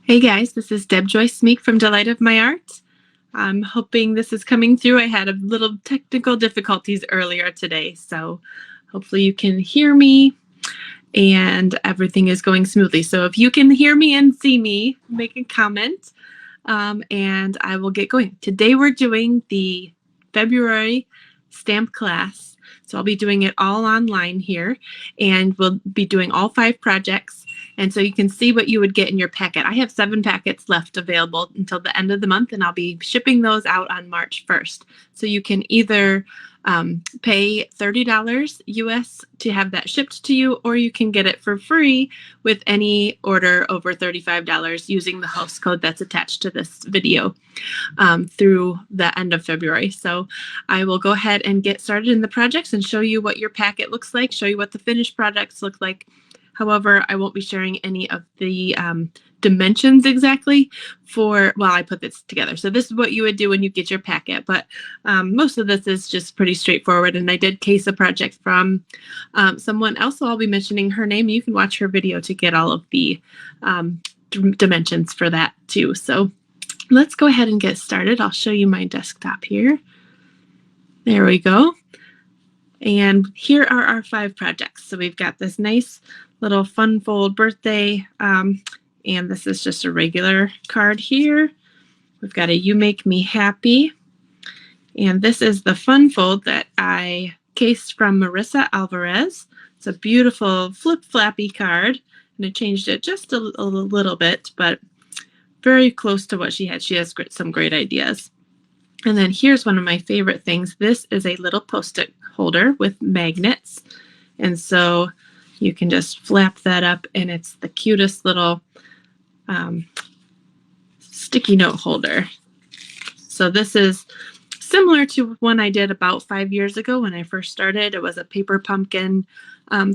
Hey guys, this is Deb Joyce Meek from Delight of My Art. I'm hoping this is coming through. I had a little technical difficulties earlier today, so hopefully you can hear me and everything is going smoothly. So if you can hear me and see me, make a comment and I will get going. Today we're doing the February stamp class. So I'll be doing it all online here, and we'll be doing all 5 projects. And so you can see what you would get in your packet. I have 7 packets left available until the end of the month, and I'll be shipping those out on March 1st. So you can either pay $30 US to have that shipped to you, or you can get it for free with any order over $35 using the host code that's attached to this video through the end of February. So I will go ahead and get started in the projects and show you what your packet looks like, show you what the finished projects look like. However, I won't be sharing any of the dimensions exactly for, well, I put this together. So this is what you would do when you get your packet, but most of this is just pretty straightforward. And I did case a project from someone else, so I'll be mentioning her name. You can watch her video to get all of the dimensions for that too. So let's go ahead and get started. I'll show you my desktop here. There we go. And here are our 5 projects. So we've got this nice little fun fold birthday, and this is just a regular card here. We've got a You Make Me Happy, and this is the fun fold that I cased from Marissa Alvarez. It's a beautiful flip-flappy card, and I changed it just a little bit, but very close to what she had. She has some great ideas. And then here's one of my favorite things. This is a little Post-it holder with magnets. And so you can just flap that up, and it's the cutest little sticky note holder. So this is similar to one I did about 5 years ago when I first started. It was a paper pumpkin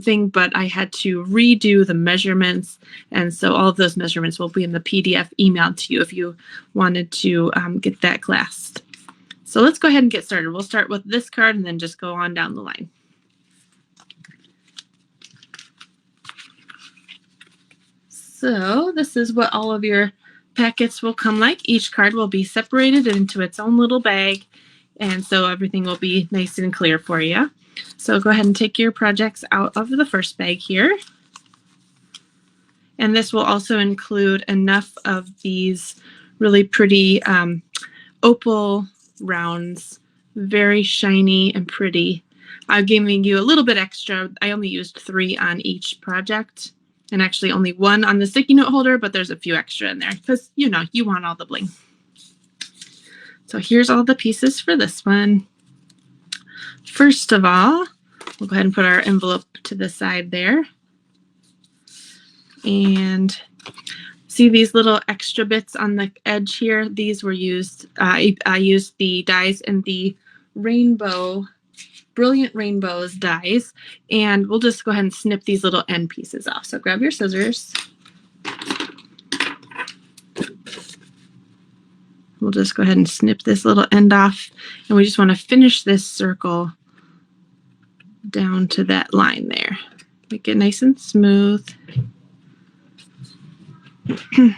thing, but I had to redo the measurements. And so all of those measurements will be in the PDF emailed to you if you wanted to get that class. So let's go ahead and get started. We'll start with this card and then just go on down the line. So this is what all of your packets will come like. Each card will be separated into its own little bag, and so everything will be nice and clear for you. So go ahead and take your projects out of the first bag here. And this will also include enough of these really pretty opal rounds, very shiny and pretty. I'm giving you a little bit extra. I only used 3 on each project, and actually only 1 on the sticky note holder, but there's a few extra in there because, you know, you want all the bling. So here's all the pieces for this one. First of all, we'll go ahead and put our envelope to the side there. And see these little extra bits on the edge here? These were used, I used the dies in the rainbow, Brilliant Rainbows dies, and we'll just go ahead and snip these little end pieces off. So grab your scissors. We'll just go ahead and snip this little end off, and we just want to finish this circle down to that line there. Make it nice and smooth. The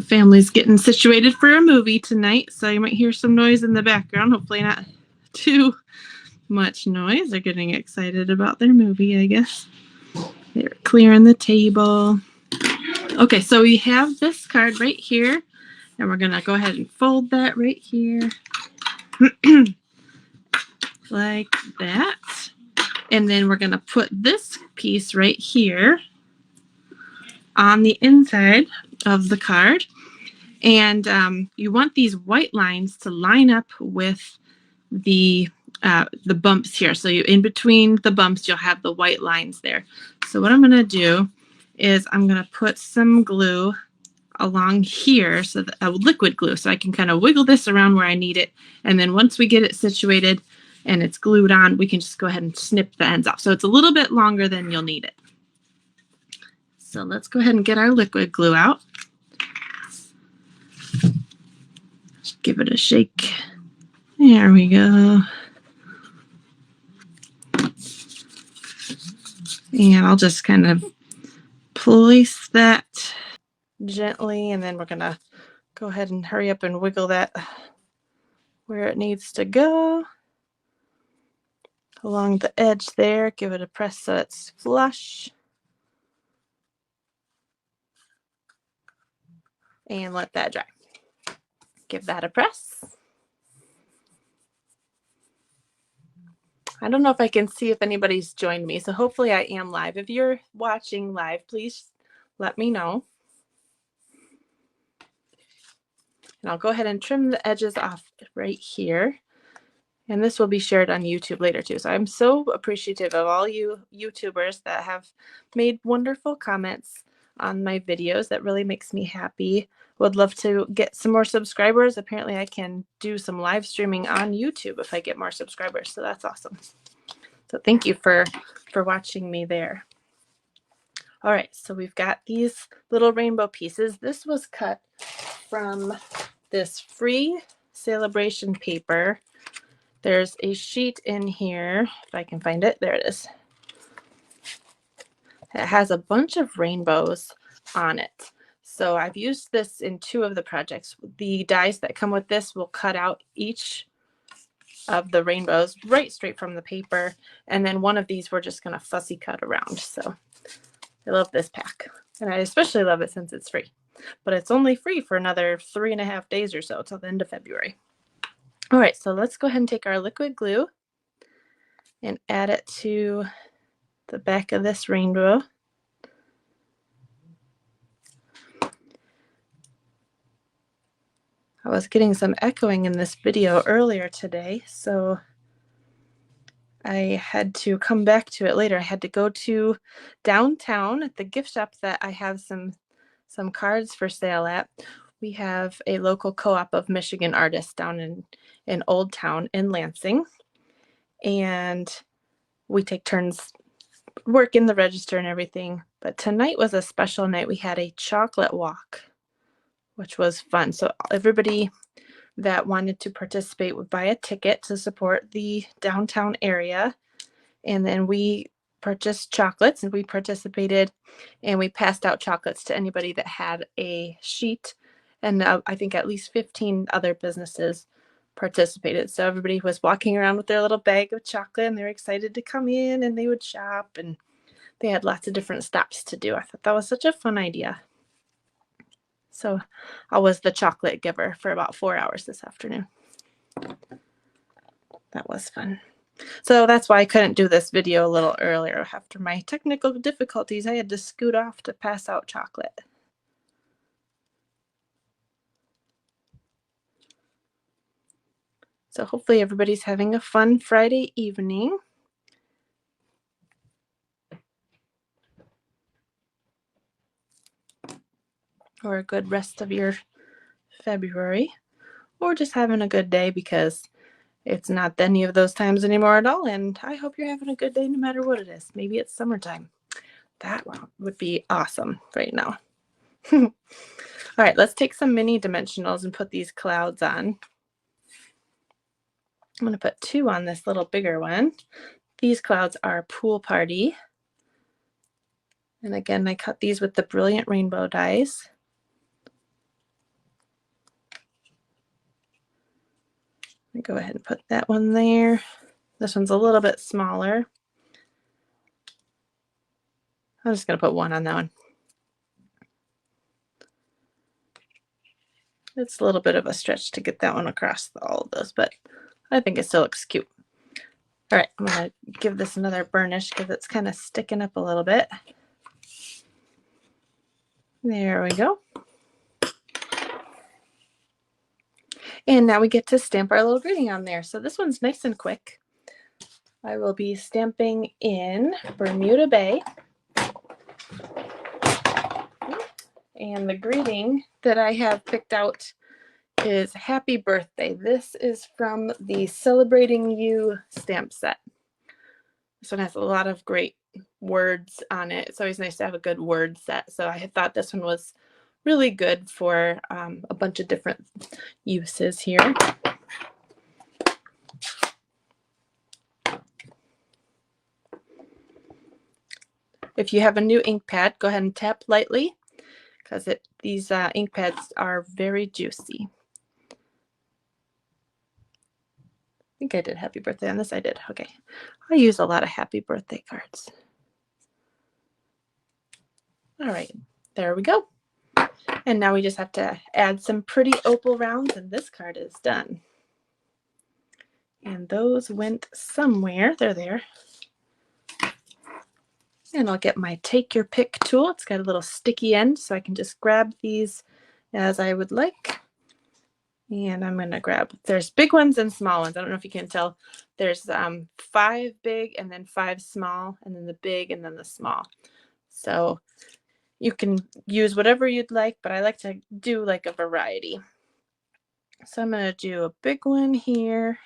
family's getting situated for a movie tonight, so you might hear some noise in the background. Hopefully not too much noise. They're getting excited about their movie, I guess. They're clearing the table. Okay, so we have this card right here, and we're gonna go ahead and fold that right here. Like that. And then we're gonna put this piece right here on the inside of the card. And you want these white lines to line up with the bumps here. So in between the bumps, you'll have the white lines there. So what I'm going to do is I'm going to put some glue along here, so that, liquid glue, so I can kind of wiggle this around where I need it. And then once we get it situated and it's glued on, we can just go ahead and snip the ends off. So it's a little bit longer than you'll need it. So let's go ahead and get our liquid glue out. Just give it a shake. There we go. And I'll just kind of place that gently, and then we're gonna go ahead and hurry up and wiggle that where it needs to go. Along the edge there, give it a press so it's flush. And let that dry. Give that a press. I don't know if I can see if anybody's joined me, so hopefully I am live. If you're watching live, please let me know. And I'll go ahead and trim the edges off right here. And this will be shared on YouTube later too. So I'm so appreciative of all you YouTubers that have made wonderful comments on my videos. That really makes me happy. Would love to get some more subscribers. Apparently I can do some live streaming on YouTube if I get more subscribers. So that's awesome. So thank you for watching me there. All right, so we've got these little rainbow pieces. This was cut from this free celebration paper. There's a sheet in here, if I can find it. There it is. It has a bunch of rainbows on it. So I've used this in 2 of the projects. The dies that come with this will cut out each of the rainbows right straight from the paper. And then one of these we're just going to fussy cut around. So I love this pack. And I especially love it since it's free. But it's only free for another 3.5 days or so till the end of February. All right, so let's go ahead and take our liquid glue and add it to the back of this rainbow. I was getting some echoing in this video earlier today, so I had to come back to it later. I had to go to downtown at the gift shop that I have some cards for sale at. We have a local co-op of Michigan artists down in Old Town in Lansing, and we take turns working the register and everything. But tonight was a special night. We had a chocolate walk, which was fun. So everybody that wanted to participate would buy a ticket to support the downtown area. And then we purchased chocolates and we participated, and we passed out chocolates to anybody that had a sheet. And I think at least 15 other businesses participated. So everybody was walking around with their little bag of chocolate, and they were excited to come in and they would shop, and they had lots of different stops to do. I thought that was such a fun idea. So I was the chocolate giver for about 4 hours this afternoon. That was fun. So that's why I couldn't do this video a little earlier. After my technical difficulties, I had to scoot off to pass out chocolate. So hopefully everybody's having a fun Friday evening. Or a good rest of your February. Or just having a good day, because it's not any of those times anymore at all. And I hope you're having a good day no matter what it is. Maybe it's summertime. That would be awesome right now. All right, let's take some mini dimensionals and put these clouds on. I'm going to put 2 on this little bigger one. These clouds are Pool Party. And again, I cut these with the Brilliant Rainbow dies. Let me go ahead and put that one there. This one's a little bit smaller. I'm just going to put 1 on that one. It's a little bit of a stretch to get that one across all of those, but I think it still looks cute. All right, I'm going to give this another burnish because it's kind of sticking up a little bit. There we go. And now we get to stamp our little greeting on there. So this one's nice and quick. I will be stamping in Bermuda Bay. And the greeting that I have picked out is Happy Birthday. This is from the Celebrating You stamp set. This one has a lot of great words on it. It's always nice to have a good word set. So I thought this one was really good for a bunch of different uses here. If you have a new ink pad, go ahead and tap lightly, because these ink pads are very juicy. I think I did happy birthday on this. I did. Okay. I use a lot of happy birthday cards. All right, there we go. And now we just have to add some pretty opal rounds, and this card is done. And those went somewhere. They're there. And I'll get my take your pick tool. It's got a little sticky end, so I can just grab these as I would like. And I'm going to grab, there's big ones and small ones. I don't know if you can tell. There's 5 big and then 5 small, and then the big and then the small. So you can use whatever you'd like, but I like to do like a variety. So I'm going to do a big one here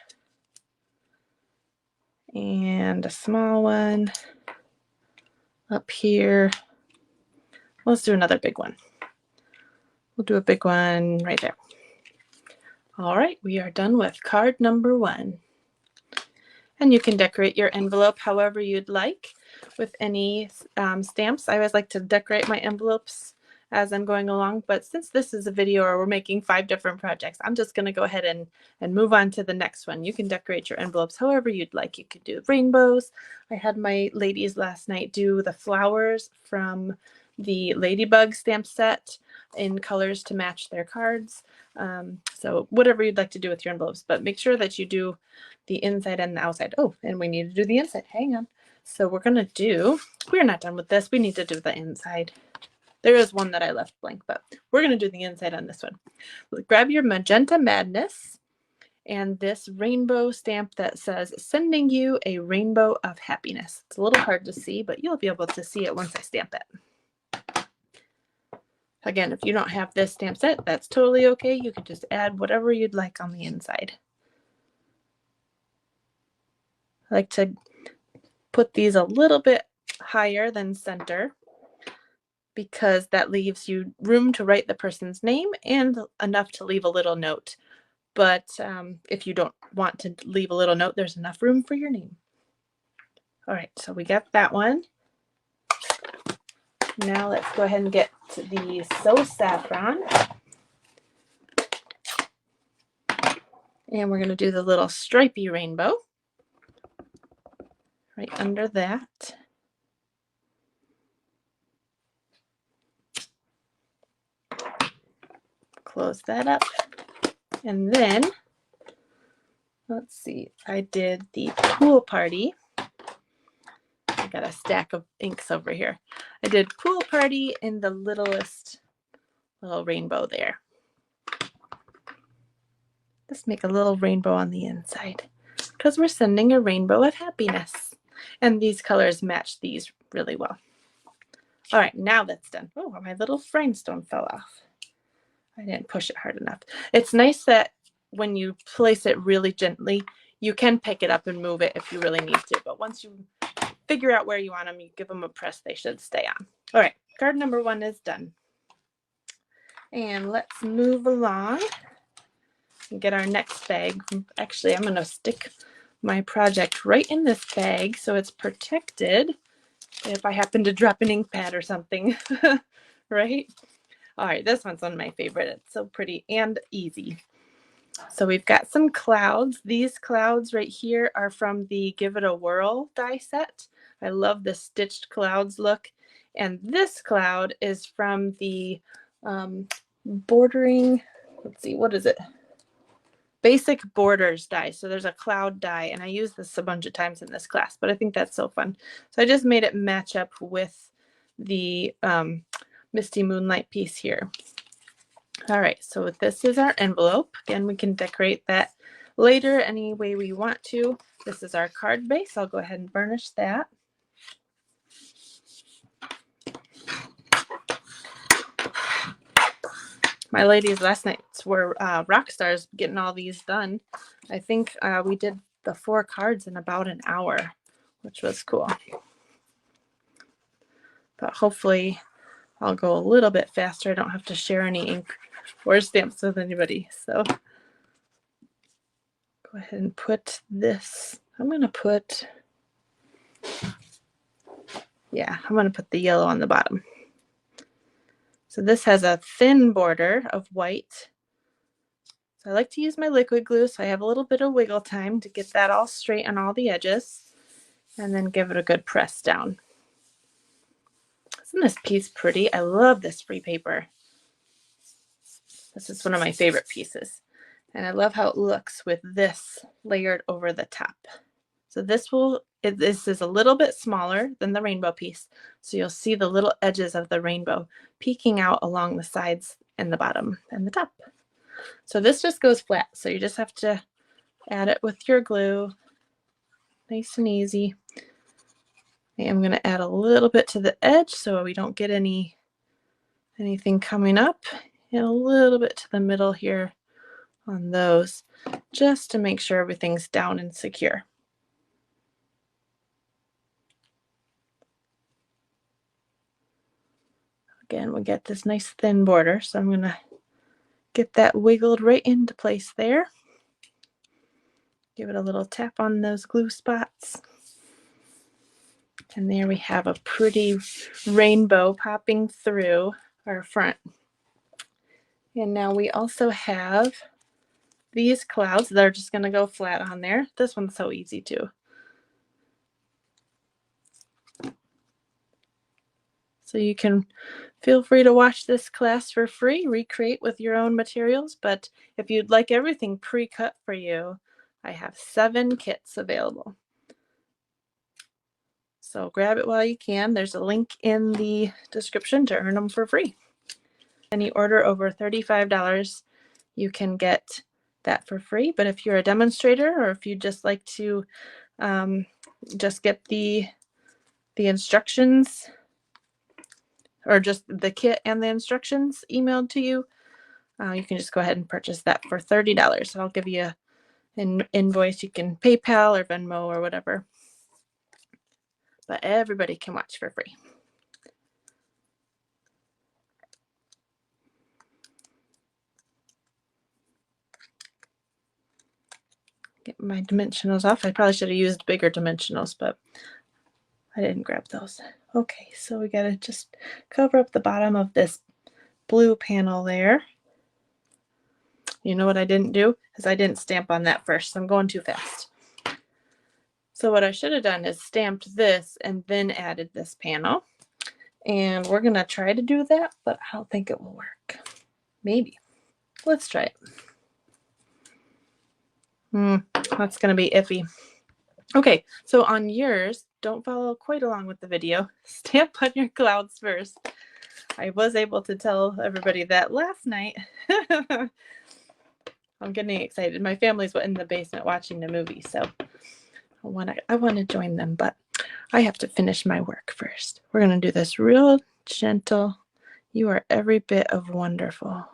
and a small one up here. Let's do another big one. We'll do a big one right there. All right, we are done with card number 1. And you can decorate your envelope however you'd like with any stamps. I always like to decorate my envelopes as I'm going along, but since this is a video where we're making 5 different projects, I'm just going to go ahead and move on to the next one. You can decorate your envelopes however you'd like. You could do rainbows. I had my ladies last night do the flowers from the Ladybug stamp set in colors to match their cards. So whatever you'd like to do with your envelopes, but make sure that you do the inside and the outside. Oh, and we need to do the inside. Hang on. So we're not done with this. We need to do the inside. There is one that I left blank, but we're going to do the inside on this one. Grab your Magenta Madness and this rainbow stamp that says, sending you a rainbow of happiness. It's a little hard to see, but you'll be able to see it once I stamp it. Again, if you don't have this stamp set, that's totally okay. You can just add whatever you'd like on the inside. I like to put these a little bit higher than center because that leaves you room to write the person's name and enough to leave a little note. But if you don't want to leave a little note, there's enough room for your name. All right, so we got that one. Now let's go ahead and get to the So Saffron. And we're going to do the little stripy rainbow right under that. Close that up. And then, let's see, I did the pool party. I got a stack of inks over here. I did pool party in the littlest little rainbow there. Let's make a little rainbow on the inside because we're sending a rainbow of happiness. And these colors match these really well. All right, now that's done. Oh, my little rhinestone fell off. I didn't push it hard enough. It's nice that when you place it really gently, you can pick it up and move it if you really need to. But once you figure out where you want them, you give them a press, they should stay on. All right, card number 1 is done. And let's move along and get our next bag. Actually, I'm going to stick my project right in this bag so it's protected if I happen to drop an ink pad or something, right? All right, this one's one of my favorite. It's so pretty and easy. So we've got some clouds. These clouds right here are from the Give It a Whirl die set. I love the stitched clouds look. And this cloud is from the bordering, let's see, what is it? Basic Borders die. So there's a cloud die, and I use this a bunch of times in this class, but I think that's so fun. So I just made it match up with the Misty Moonlight piece here. All right, so this is our envelope. Again, we can decorate that later any way we want to. This is our card base. I'll go ahead and burnish that. My ladies last night were rock stars getting all these done. I think we did the 4 cards in about an hour, which was cool. But hopefully I'll go a little bit faster. I don't have to share any ink or stamps with anybody. So go ahead and put this. I'm going to put the yellow on the bottom. So this has a thin border of white. So I like to use my liquid glue so I have a little bit of wiggle time to get that all straight on all the edges, and then give it a good press down. Isn't this piece pretty? I love this free paper. This is one of my favorite pieces. And I love how it looks with this layered over the top. So this is a little bit smaller than the rainbow piece. So you'll see the little edges of the rainbow peeking out along the sides and the bottom and the top. So this just goes flat. So you just have to add it with your glue. Nice and easy. I'm going to add a little bit to the edge so we don't get anything coming up, and a little bit to the middle here on those, just to make sure everything's down and secure. Again, we get this nice thin border, so I'm going to get that wiggled right into place there. Give it a little tap on those glue spots. And there we have a pretty rainbow popping through our front. And now we also have these clouds that are just going to go flat on there. This one's so easy too. So you can feel free to watch this class for free, recreate with your own materials. But if you'd like everything pre-cut for you, I have 7 kits available. So grab it while you can. There's a link in the description to earn them for free. Any order over $35, you can get that for free. But if you're a demonstrator, or if you just like to just get the instructions, or just the kit and the instructions emailed to you, you can just go ahead and purchase that for $30. So I'll give you an invoice. You can PayPal or Venmo or whatever. But everybody can watch for free. Get my dimensionals off. I probably should have used bigger dimensionals, but I didn't grab those. Okay, so we gotta just cover up the bottom of this blue panel there. You know what I didn't do? Is I didn't stamp on that first. So I'm going too fast. So what I should have done is stamped this and then added this panel. And we're going to try to do that, but I don't think it will work. Maybe. Let's try it. That's going to be iffy. Okay, so on yours, don't follow quite along with the video. Stamp on your clouds first. I was able to tell everybody that last night. I'm getting excited. My family's in the basement watching the movie, so I want to join them, but I have to finish my work first. We're going to do this real gentle. You are every bit of wonderful. I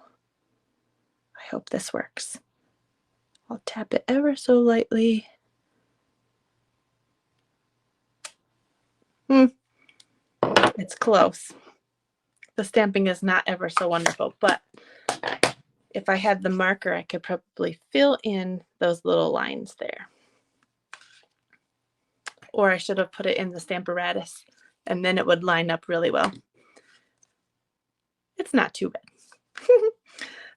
hope this works. I'll tap it ever so lightly. It's close. The stamping is not ever so wonderful, but if I had the marker, I could probably fill in those little lines there. Or I should have put it in the Stamparatus, and then it would line up really well. It's not too bad.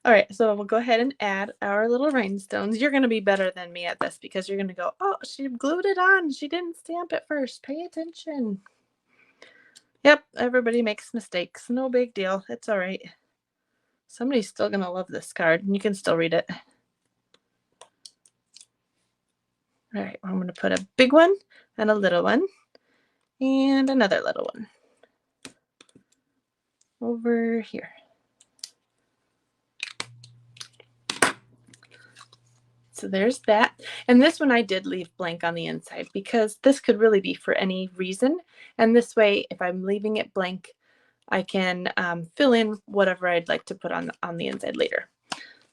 All right, so we'll go ahead and add our little rhinestones. You're going to be better than me at this because you're going to go, oh, she glued it on. She didn't stamp it first. Pay attention. Yep, everybody makes mistakes. No big deal. It's all right. Somebody's still going to love this card, and you can still read it. All right, I'm going to put a big one and a little one and another little one over here. So there's that. And this one I did leave blank on the inside because this could really be for any reason. And this way, if I'm leaving it blank, I can fill in whatever I'd like to put on the inside later.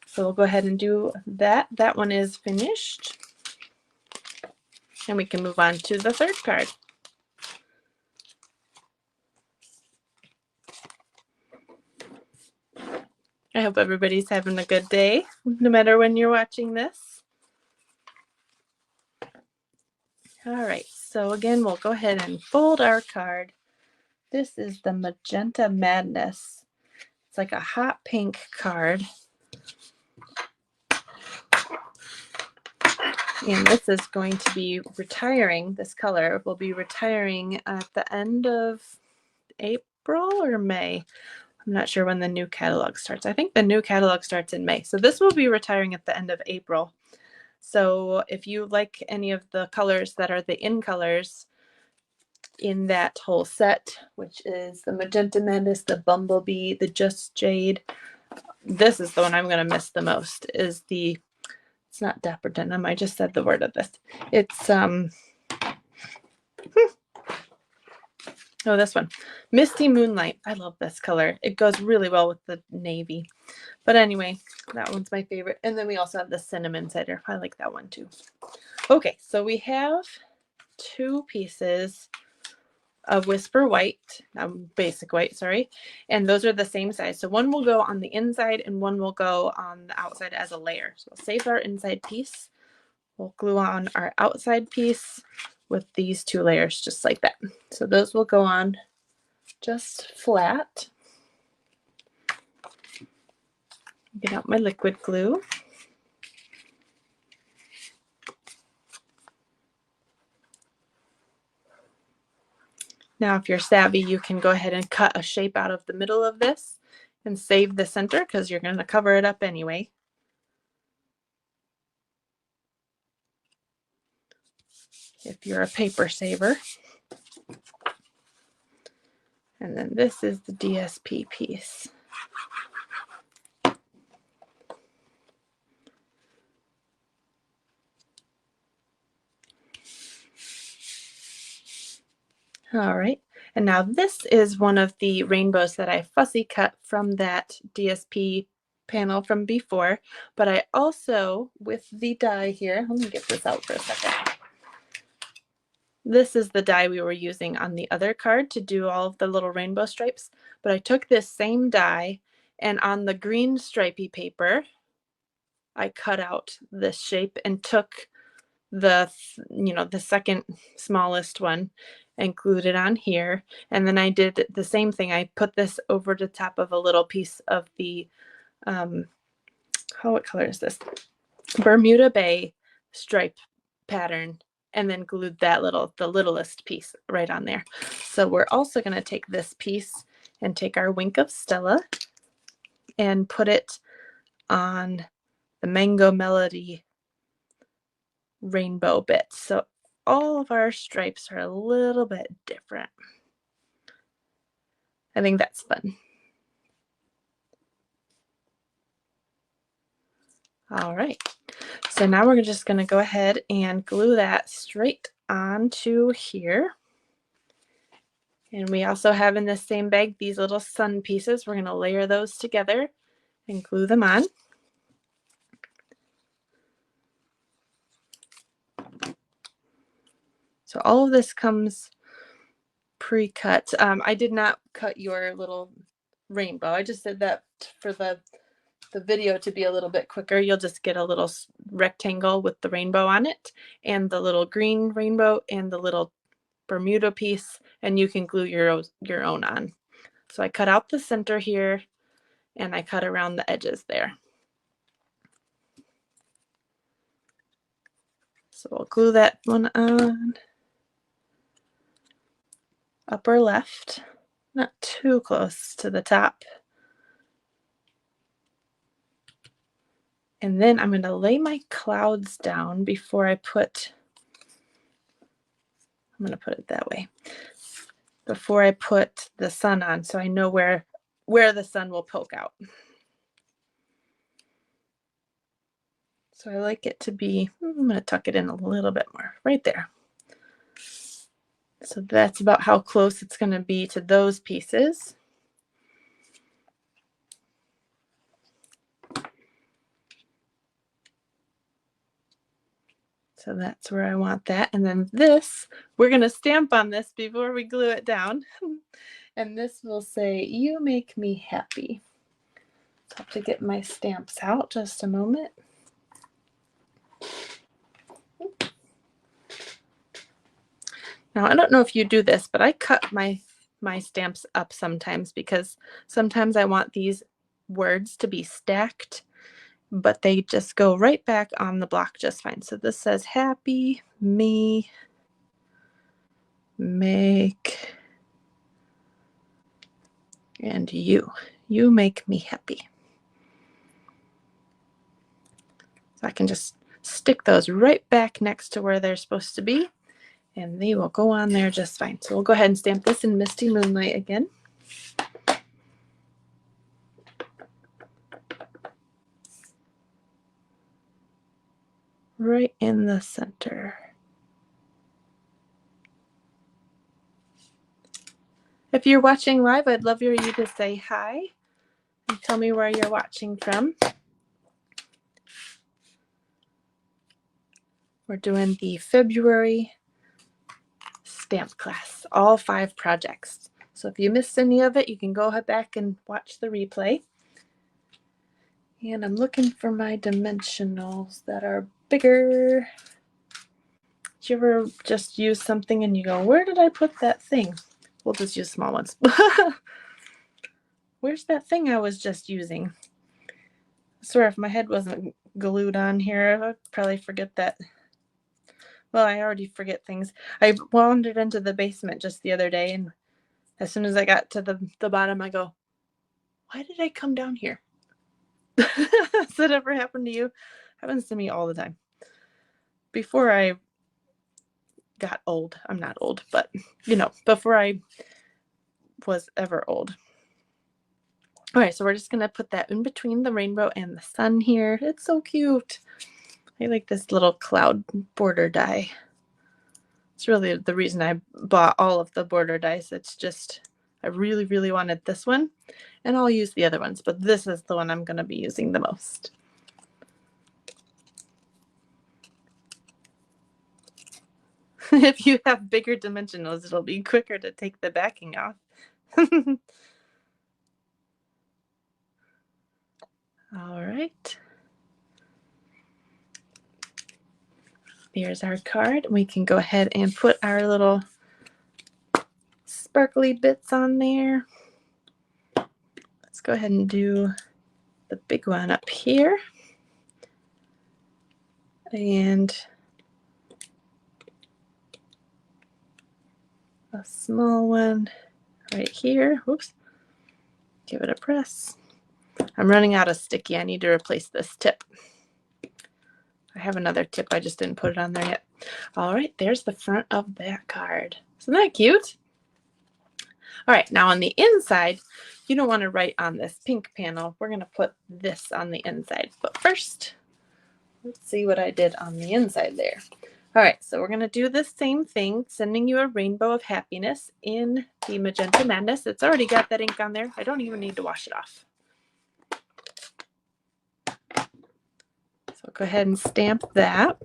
So we'll go ahead and do that. That one is finished. And we can move on to the third card. I hope everybody's having a good day, no matter when you're watching this. All right, so again, we'll go ahead and fold our card. This is the Magenta Madness, It's like a hot pink card. And this is going to be retiring, this color will be retiring at the end of April or May. I'm not sure when the new catalog starts. I think the new catalog starts in May. So this will be retiring at the end of April. So if you like any of the colors that are the in colors in that whole set, which is the Magenta Madness, the Bumblebee, the Just Jade, this is the one I'm going to miss the most, is the, it's not Dapper Denim, I just said the word of this. It's, oh, this one, Misty Moonlight. I love this color. It goes really well with the navy. But anyway, that one's my favorite. And then we also have the Cinnamon Cider. I like that one too. Okay, so we have 2 pieces of Whisper White, basic white, sorry. And those are the same size. So one will go on the inside and one will go on the outside as a layer. So we'll save our inside piece. We'll glue on our outside piece with these 2 layers, just like that. So those will go on just flat. Get out my liquid glue. Now, if you're savvy, you can go ahead and cut a shape out of the middle of this and save the center because you're going to cover it up anyway. If you're a paper saver. And then this is the DSP piece. All right, and now this is one of the rainbows that I fussy cut from that DSP panel from before, but I also, with the die here, let me get this out for a second. This is the die we were using on the other card to do all of the little rainbow stripes, but I took this same die and on the green stripy paper, I cut out this shape and took the, you know, the second smallest one and glued it on here. And then I did the same thing. I put this over the top of a little piece of the, what color is this? Bermuda Bay stripe pattern, and then glued that the littlest piece right on there. So we're also going to take this piece and take our Wink of Stella and put it on the Mango Melody rainbow bits. So all of our stripes are a little bit different. I think that's fun. All right, so now we're just going to go ahead and glue that straight onto here. And we also have in this same bag these little sun pieces. We're going to layer those together and glue them on. So all of this comes pre-cut. I did not cut your little rainbow. I just did that for the video to be a little bit quicker. You'll just get a little rectangle with the rainbow on it and the little green rainbow and the little Bermuda piece, and you can glue your own on. So I cut out the center here and I cut around the edges there. So we'll glue that one on. Upper left, not too close to the top. And then I'm going to lay my clouds down before I put, I'm going to put it that way, before I put the sun on, so I know where the sun will poke out. So I like it to be, I'm going to tuck it in a little bit more, right there. So that's about how close it's going to be to those pieces. So that's where I want that. And then this, we're going to stamp on this before we glue it down. And this will say, "You make me happy." So I have to get my stamps out just a moment. Now, I don't know if you do this, but I cut my my stamps up sometimes because sometimes I want these words to be stacked, but they just go right back on the block just fine. So this says happy me make and you make me happy. So I can just stick those right back next to where they're supposed to be, and they will go on there just fine. So we'll go ahead and stamp this in Misty Moonlight again. Right in the center. If you're watching live, I'd love for you to say hi and tell me where you're watching from. We're doing the February stamp class, all 5 projects. So if you missed any of it, you can go back and watch the replay. And I'm looking for my dimensionals that are bigger. Did you ever just use something and you go, where did I put that thing? We'll just use small ones. Where's that thing I was just using? I swear if my head wasn't glued on here, I'd probably forget that. Well, I already forget things. I wandered into the basement just the other day, and as soon as I got to the bottom, I go, why did I come down here? Has that ever happened to you? Happens to me all the time. Before I got old, I'm not old, but before I was ever old. All right, so we're just gonna put that in between the rainbow and the sun here. It's so cute. I like this little cloud border die. It's really the reason I bought all of the border dies. It's just I really, really wanted this one, and I'll use the other ones, but this is the one I'm going to be using the most. If you have bigger dimensionals, it'll be quicker to take the backing off. All right. Here's our card. We can go ahead and put our little sparkly bits on there. Let's go ahead and do the big one up here. And a small one right here. Whoops. Give it a press. I'm running out of sticky. I need to replace this tip. I have another tip. I just didn't put it on there yet. All right, there's the front of that card. Isn't that cute? All right, now on the inside, you don't want to write on this pink panel. We're going to put this on the inside. But first, let's see what I did on the inside there. All right, so we're going to do the same thing, sending you a rainbow of happiness in the Magenta Madness. It's already got that ink on there. I don't even need to wash it off. So go ahead and stamp that.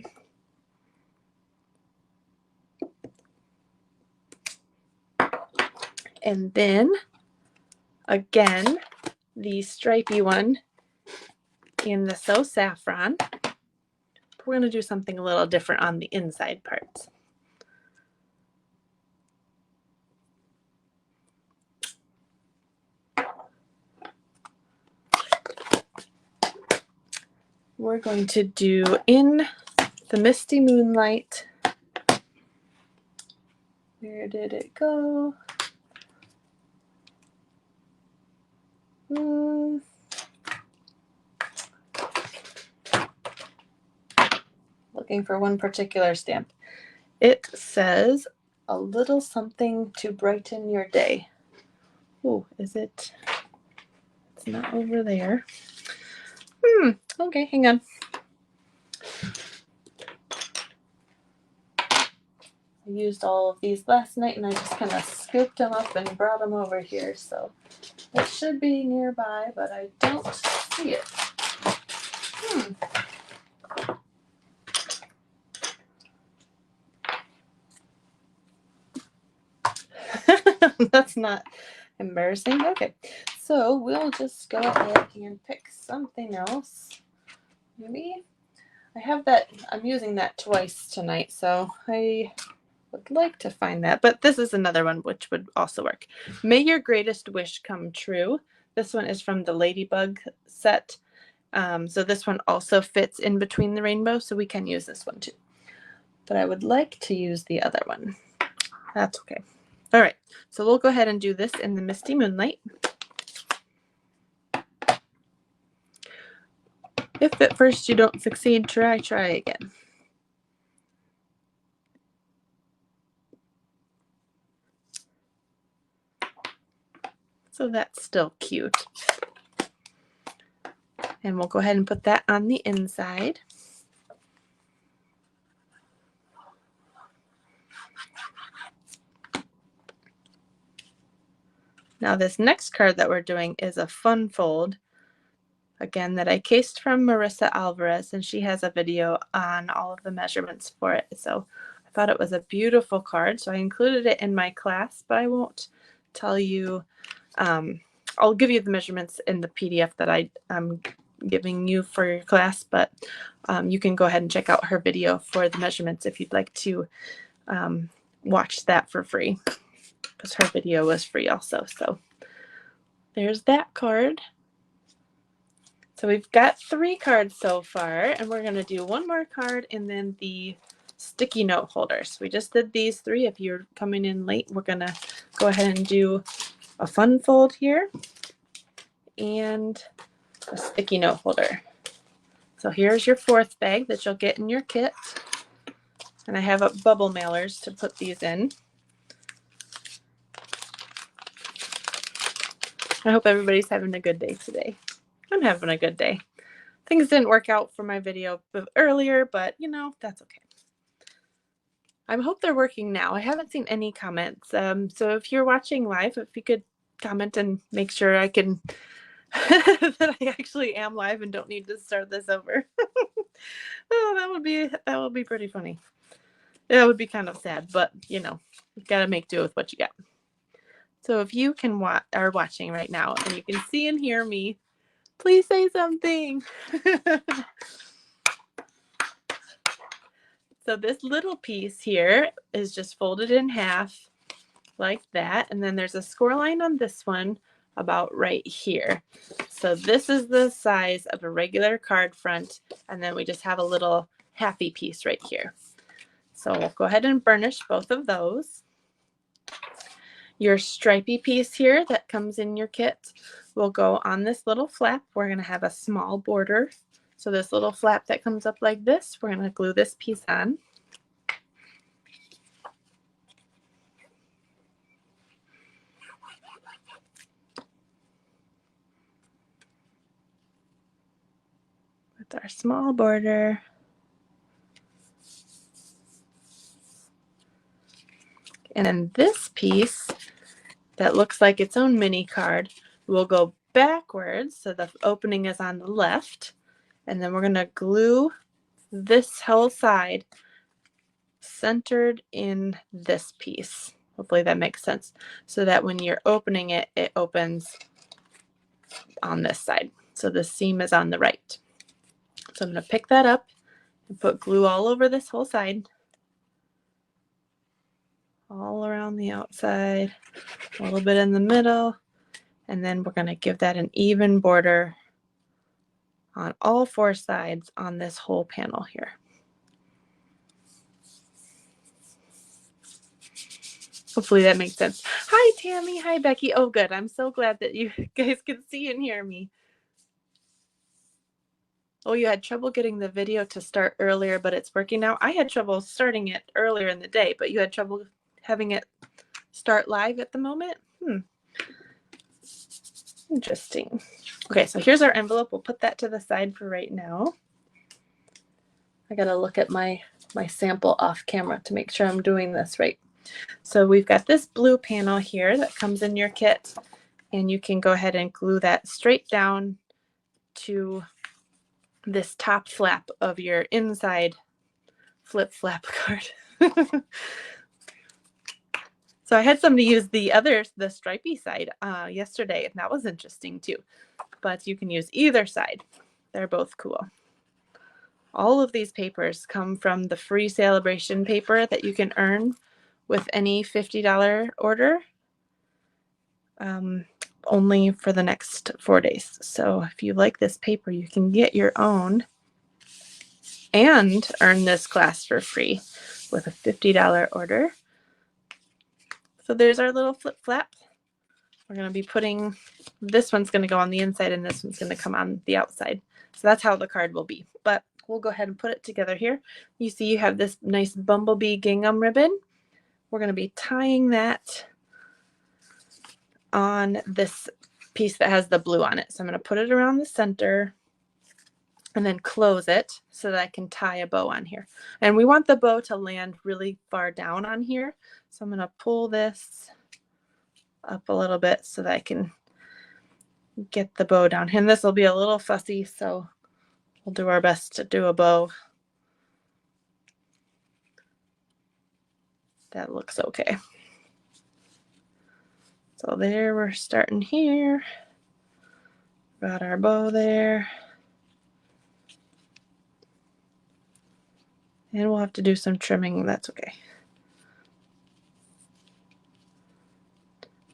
And then, again, the stripy one in the So Saffron. We're going to do something a little different on the inside parts. We're going to do in the Misty Moonlight. Where did it go? Looking for one particular stamp. It says a little something to brighten your day. Oh, is it? It's not over there. Okay, hang on. I used all of these last night and I just kind of scooped them up and brought them over here. So it should be nearby, but I don't see it. That's not embarrassing. Okay, so we'll just go ahead and pick something else. Maybe I have that. I'm using that twice tonight, so I would like to find that, but this is another one which would also work. May your greatest wish come true. This one is from the Ladybug set. So this one also fits in between the rainbow, so we can use this one too. But I would like to use the other one. That's okay. All right, so we'll go ahead and do this in the Misty Moonlight. If at first you don't succeed, try again. So that's still cute. And we'll go ahead and put that on the inside. Now this next card that we're doing is a fun fold, again, that I cased from Marissa Alvarez, and she has a video on all of the measurements for it. So I thought it was a beautiful card, so I included it in my class, but I won't tell you. I'll give you the measurements in the PDF that I'm giving you for your class, but you can go ahead and check out her video for the measurements if you'd like to watch that for free, because her video was free also. So there's that card. So we've got 3 cards so far, and we're going to do one more card and then the sticky note holders. We just did these 3. If you're coming in late, we're going to go ahead and do a fun fold here and a sticky note holder. So here's your 4th bag that you'll get in your kit. And I have bubble mailers to put these in. I hope everybody's having a good day today. I'm having a good day. Things didn't work out for my video earlier, but you know, that's okay. I hope they're working now. I haven't seen any comments. So if you're watching live, if you could comment and make sure I can that I actually am live and don't need to start this over. Oh, that would be pretty funny. That would be kind of sad, but you know, you've got to make do with what you got. So if you can are watching right now and you can see and hear me, please say something. So this little piece here is just folded in half like that. And then there's a score line on this one about right here. So this is the size of a regular card front. And then we just have a little happy piece right here. So we'll go ahead and burnish both of those. Your stripy piece here that comes in your kit will go on this little flap. We're going to have a small border. So this little flap that comes up like this, we're going to glue this piece on. With our small border. And then this piece that looks like its own mini card will go backwards, so the opening is on the left, and then we're going to glue this whole side centered in this piece. Hopefully that makes sense, so that when you're opening it, it opens on this side. So the seam is on the right. So I'm going to pick that up and put glue all over this whole side. All around the outside, a little bit in the middle, and then we're going to give that an even border on all 4 sides on this whole panel here. Hopefully that makes sense. Hi, Tammy. Hi, Becky. Oh, good. I'm so glad that you guys can see and hear me. Oh, you had trouble getting the video to start earlier, but it's working now. I had trouble starting it earlier in the day, but you had trouble having it start live at the moment? Interesting. Okay, so here's our envelope. We'll put that to the side for right now. I gotta look at my sample off camera to make sure I'm doing this right. So we've got this blue panel here that comes in your kit, and you can go ahead and glue that straight down to this top flap of your inside flip flap card. So I had somebody use the stripy side yesterday, and that was interesting too. But you can use either side. They're both cool. All of these papers come from the free celebration paper that you can earn with any $50 order, only for the next 4 days. So if you like this paper, you can get your own and earn this class for free with a $50 order. So there's our little flip flap. We're going to be putting, this one's going to go on the inside and this one's going to come on the outside. So that's how the card will be. But we'll go ahead and put it together here. You see you have this nice bumblebee gingham ribbon. We're going to be tying that on this piece that has the blue on it. So I'm going to put it around the center and then close it so that I can tie a bow on here. And we want the bow to land really far down on here. So I'm going to pull this up a little bit so that I can get the bow down. And this will be a little fussy, so we'll do our best to do a bow that looks okay. So there, we're starting here. Got our bow there. And we'll have to do some trimming, that's okay.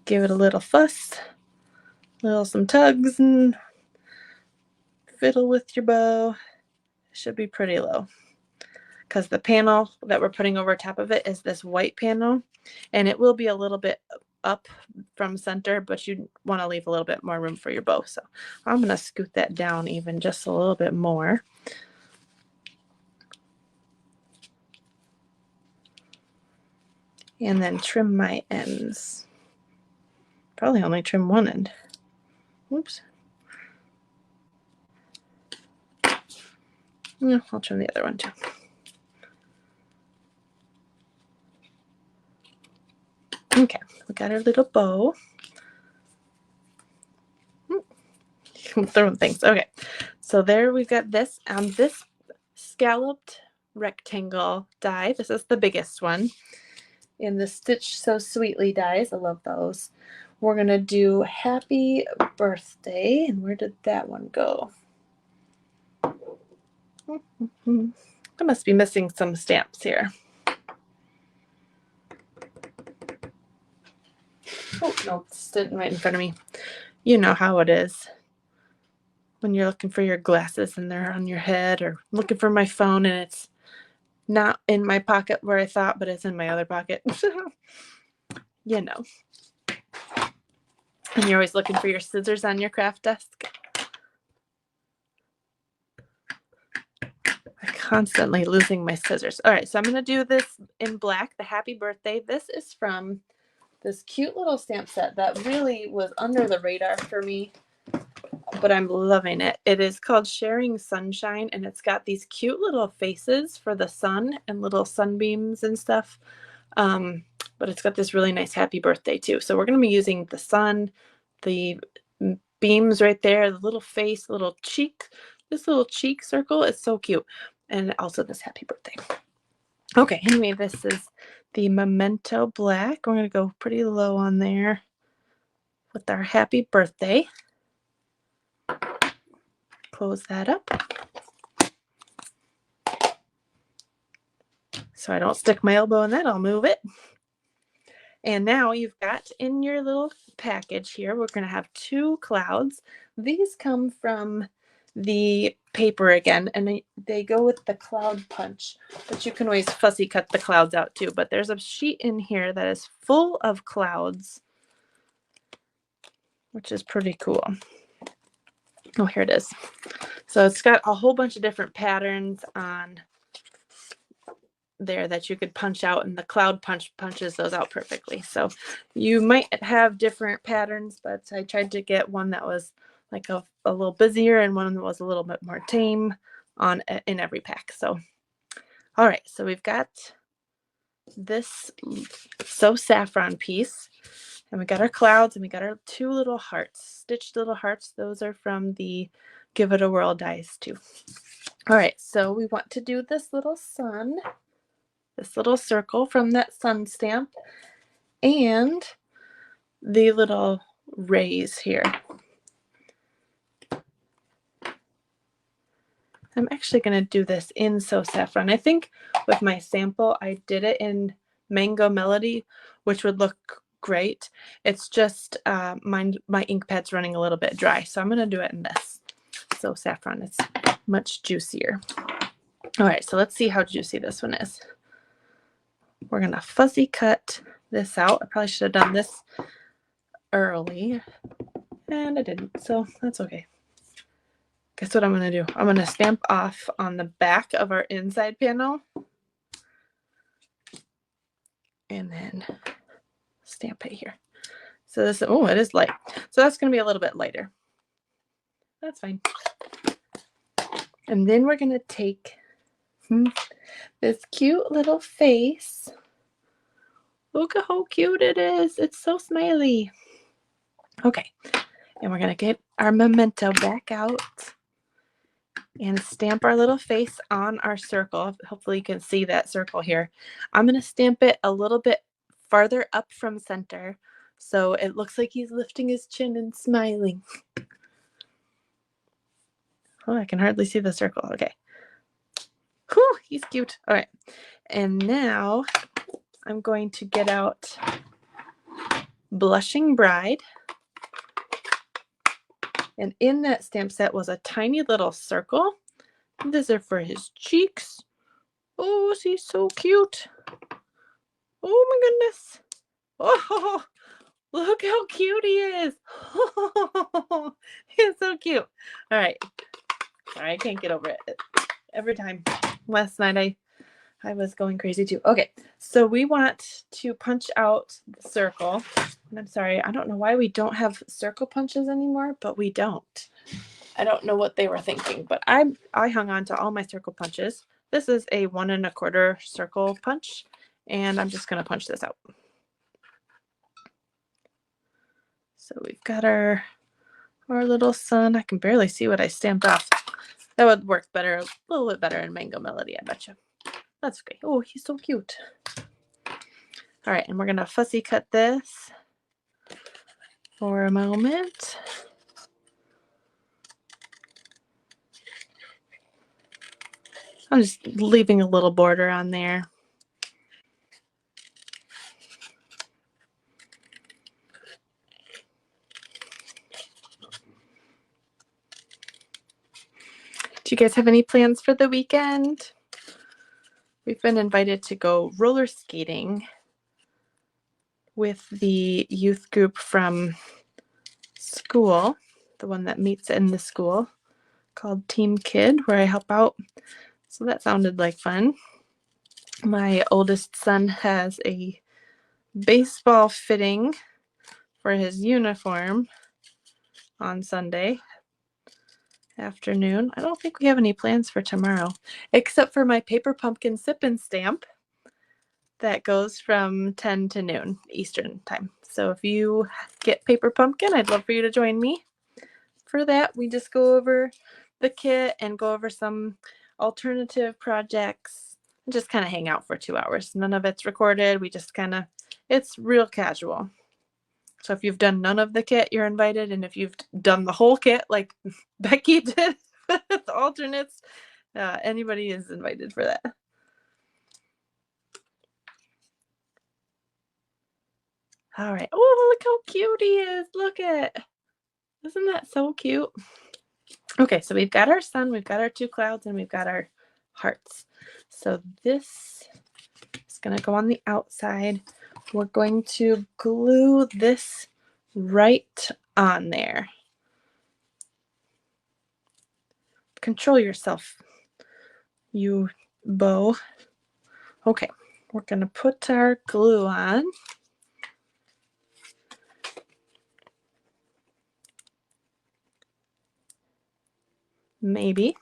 Give it a little fuss, some tugs, and fiddle with your bow. It should be pretty low, because the panel that we're putting over top of it is this white panel, and it will be a little bit up from center, but you want to leave a little bit more room for your bow. So I'm going to scoot that down even just a little bit more. And then trim my ends. Probably only trim one end. Oops. No, I'll trim the other one too. Okay, we got our little bow. I'm throwing things. Okay, so there we've got this. This scalloped rectangle die. This is the biggest one. In the Stitch So Sweetly dies. I love those. We're going to do Happy Birthday. And where did that one go? I must be missing some stamps here. Oh, no, it's sitting right in front of me. You know how it is when you're looking for your glasses and they're on your head, or looking for my phone and it's not in my pocket where I thought, but it's in my other pocket. You know. And you're always looking for your scissors on your craft desk. I'm constantly losing my scissors. All right, so I'm going to do this in black, the Happy Birthday. This is from this cute little stamp set that really was under the radar for me, but I'm loving it. It is called Sharing Sunshine, and it's got these cute little faces for the sun and little sunbeams and stuff. But it's got this really nice happy birthday too. So we're going to be using the sun, the beams right there, the little face, little cheek. This little cheek circle is so cute. And also this happy birthday. Okay, anyway, this is the Memento Black. We're going to go pretty low on there with our happy birthday. Close that up so I don't stick my elbow in that. I'll move it. And now you've got in your little package here, we're going to have 2 clouds. These come from the paper again, and they go with the cloud punch, but you can always fussy cut the clouds out too. But there's a sheet in here that is full of clouds, which is pretty cool. Oh, here it is. So it's got a whole bunch of different patterns on there that you could punch out, and the cloud punch punches those out perfectly. So you might have different patterns, but I tried to get one that was like a little busier and one that was a little bit more tame on in every pack. So all right, so we've got this So Saffron piece, and we got our clouds, and we got our 2 little hearts, stitched little hearts. Those are from the Give It a Whirl dies too. All right, so we want to do this little sun, this little circle from that sun stamp, and the little rays here. I'm actually going to do this in So Saffron. I think with my sample, I did it in Mango Melody, which would look great. It's just my ink pad's running a little bit dry, so I'm going to do it in this. So saffron is much juicier. All right, so let's see how juicy this one is. We're going to fuzzy cut this out. I probably should have done this early, and I didn't, so that's okay. Guess what I'm going to do? I'm going to stamp off on the back of our inside panel, and then stamp it here. So this, oh, it is light. So that's going to be a little bit lighter. That's fine. And then we're going to take this cute little face. Look at how cute it is. It's so smiley. Okay. And we're going to get our memento back out and stamp our little face on our circle. Hopefully you can see that circle here. I'm going to stamp it a little bit farther up from center, so it looks like he's lifting his chin and smiling. Oh, I can hardly see the circle. Okay. Whew, he's cute. All right. And now I'm going to get out Blushing Bride. And in that stamp set was a tiny little circle. These are for his cheeks. Oh, he's so cute. Oh my goodness. Oh, look how cute he is. Oh, he's so cute. All right. Sorry, I can't get over it. Every time. Last night I was going crazy too. Okay, so we want to punch out the circle. And I'm sorry, I don't know why we don't have circle punches anymore, but we don't. I don't know what they were thinking, but I hung on to all my circle punches. This is a 1 1/4 circle punch, and I'm just going to punch this out. So we've got our little sun. I can barely see what I stamped off. That would work better, a little bit better in Mango Melody, I bet you. That's okay. Oh, he's so cute. All right, and we're going to fussy cut this for a moment. I'm just leaving a little border on there. Do you guys have any plans for the weekend? We've been invited to go roller skating with the youth group from school, the one that meets in the school, called Team Kid, where I help out. So that sounded like fun. My oldest son has a baseball fitting for his uniform on Sunday afternoon. I don't think we have any plans for tomorrow, except for my paper pumpkin sip and stamp that goes from 10 to noon Eastern time. So if you get paper pumpkin, I'd love for you to join me for that. We just go over the kit and go over some alternative projects and just kind of hang out for 2 hours. None of it's recorded. We just kind of, it's real casual. So if you've done none of the kit, you're invited. And if you've done the whole kit, like Becky did with alternates, anybody is invited for that. All right. Oh, look how cute he is. Look at, isn't that so cute? Okay, so we've got our sun, we've got our 2 clouds, and we've got our hearts. So this is going to go on the outside. We're going to glue this right on there. Control yourself, you bow. Okay, we're going to put our glue on. Maybe.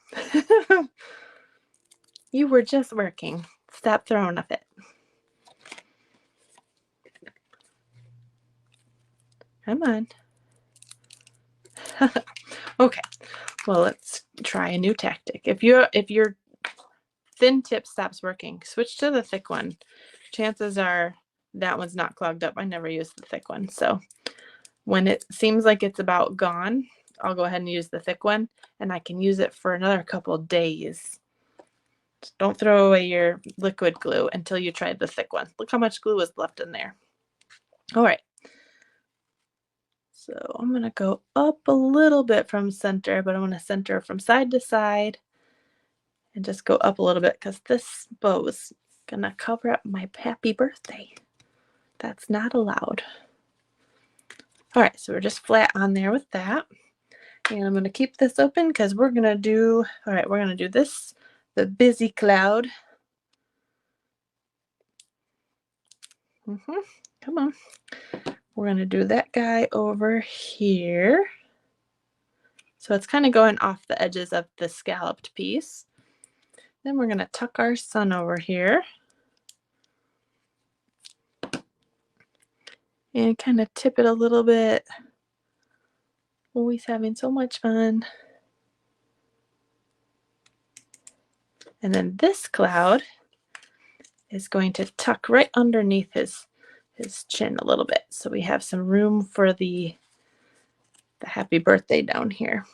You were just working. Stop throwing a fit. Come on. Okay, well, let's try a new tactic. If your thin tip stops working, switch to the thick one. Chances are that one's not clogged up. I never use the thick one. So when it seems like it's about gone, I'll go ahead and use the thick one, and I can use it for another couple of days. Don't throw away your liquid glue until you try the thick one. Look how much glue is left in there. All right. So I'm going to go up a little bit from center, but I want to center from side to side and just go up a little bit because this bow is going to cover up my happy birthday. That's not allowed. All right, so we're just flat on there with that. And I'm going to keep this open because we're going to do, all right, we're going to do this, the busy cloud. Come on. We're going to do that guy over here. So it's kind of going off the edges of the scalloped piece. Then we're going to tuck our sun over here. And kind of tip it a little bit. Always having so much fun. And then this cloud is going to tuck right underneath his chin a little bit. So we have some room for the happy birthday down here.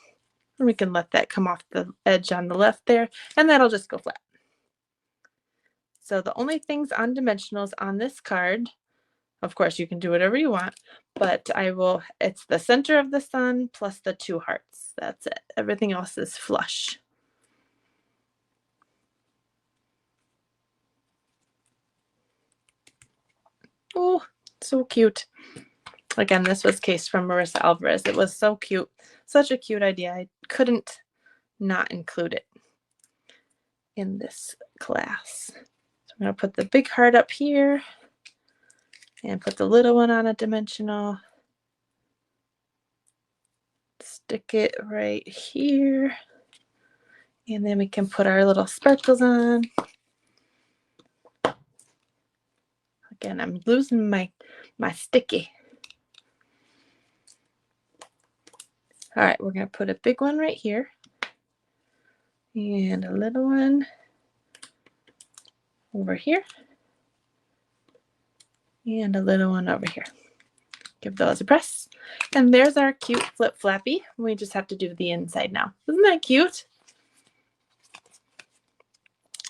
And we can let that come off the edge on the left there, and that'll just go flat. So the only things on dimensionals on this card, of course you can do whatever you want, but it's the center of the sun plus the 2 hearts. That's it. Everything else is flush. Oh, so cute. Again, this was cased from Marissa Alvarez. It was so cute. Such a cute idea. I couldn't not include it in this class. So I'm going to put the big heart up here and put the little one on a dimensional. Stick it right here. And then we can put our little sparkles on. Again, I'm losing my sticky. All right, we're going to put a big one right here and a little one over here and a little one over here. Give those a press. And there's our cute flip flappy. We just have to do the inside now. Isn't that cute?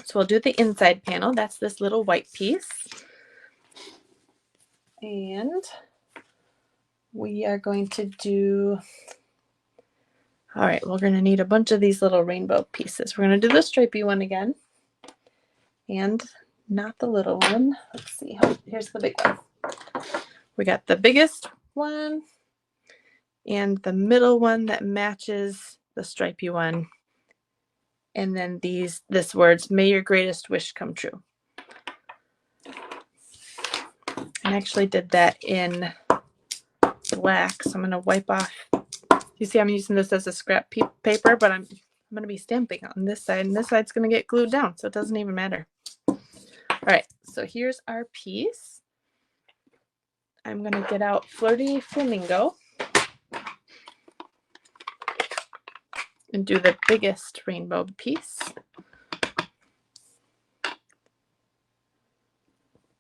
So we'll do the inside panel. That's this little white piece. And we are going to do, all right, we're going to need a bunch of these little rainbow pieces. We're going to do the stripey one again. And not the little one. Let's see. Here's the big one. We got the biggest one and the middle one that matches the stripey one. And then this words, may your greatest wish come true. I actually did that in black, so I'm going to wipe off. You see I'm using this as a scrap paper, but I'm going to be stamping on this side, and this side's going to get glued down, so it doesn't even matter. All right, so here's our piece. I'm going to get out Flirty Flamingo and do the biggest rainbow piece.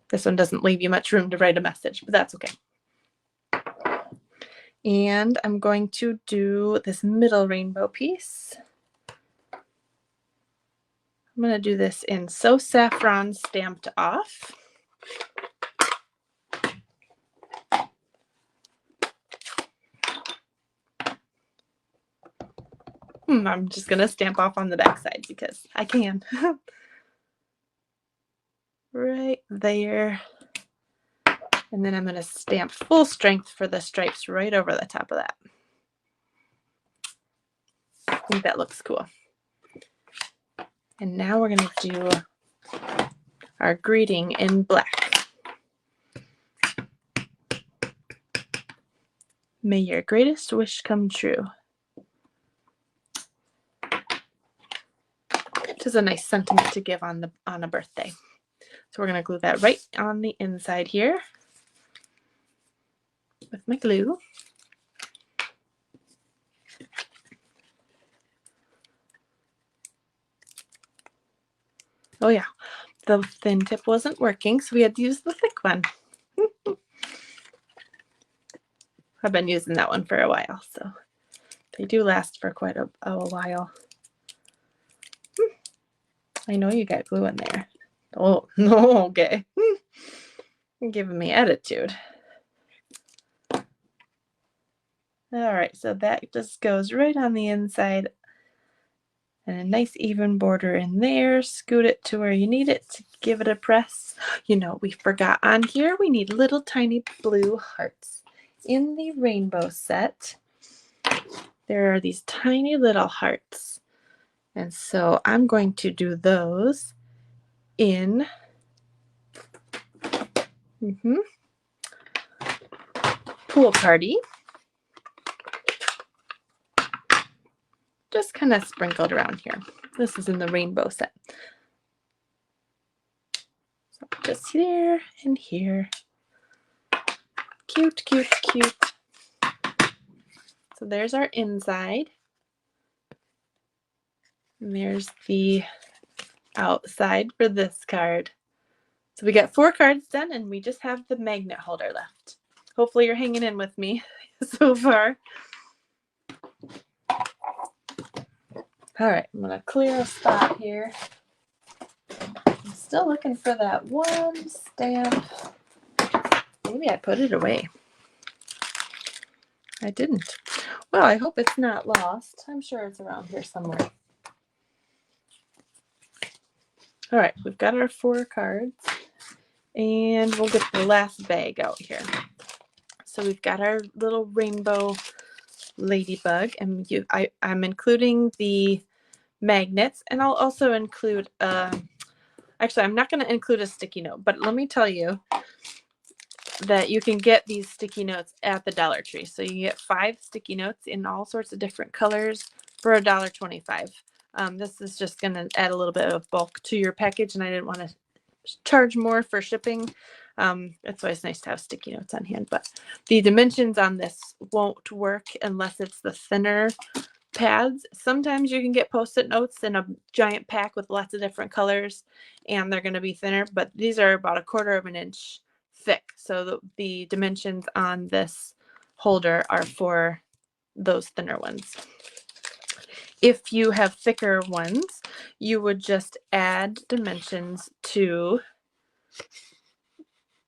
This one doesn't leave you much room to write a message, but that's okay. And I'm going to do this middle rainbow piece. I'm going to do this in So Saffron Stamped Off. I'm just going to stamp off on the back side because I can. Right there. And then I'm going to stamp full strength for the stripes right over the top of that. I think that looks cool. And now we're going to do our greeting in black. May your greatest wish come true. Which is a nice sentiment to give on a birthday. So we're going to glue that right on the inside here with my glue. Oh yeah, the thin tip wasn't working, so we had to use the thick one. I've been using that one for a while, so they do last for quite a while. I know you got glue in there. Oh, no, okay. You're giving me attitude. All right, so that just goes right on the inside. And a nice even border in there. Scoot it to where you need it to give it a press. You know, we forgot on here, we need little tiny blue hearts. In the rainbow set, there are these tiny little hearts. And so I'm going to do those in Pool Party. Just kind of sprinkled around here. This is in the rainbow set. So just here and here. Cute, cute, cute. So there's our inside. And there's the outside for this card. So we got 4 cards done and we just have the magnet holder left. Hopefully you're hanging in with me so far. All right, I'm gonna clear a spot here. I'm still looking for that one stamp. Maybe I put it away. I didn't. Well, I hope it's not lost. I'm sure it's around here somewhere. All right, we've got our 4 cards and we'll get the last bag out here. So we've got our little rainbow ladybug, and I'm including the magnets, and I'll also include, actually I'm not going to include a sticky note, but let me tell you that you can get these sticky notes at the Dollar Tree. So you get 5 sticky notes in all sorts of different colors for $1.25. This is just going to add a little bit of bulk to your package, and I didn't want to charge more for shipping. It's always nice to have sticky notes on hand, but the dimensions on this won't work unless it's the thinner pads. Sometimes you can get Post-it notes in a giant pack with lots of different colors, and they're going to be thinner, but these are about 1/4 of an inch thick. So the dimensions on this holder are for those thinner ones. If you have thicker ones, you would just add dimensions to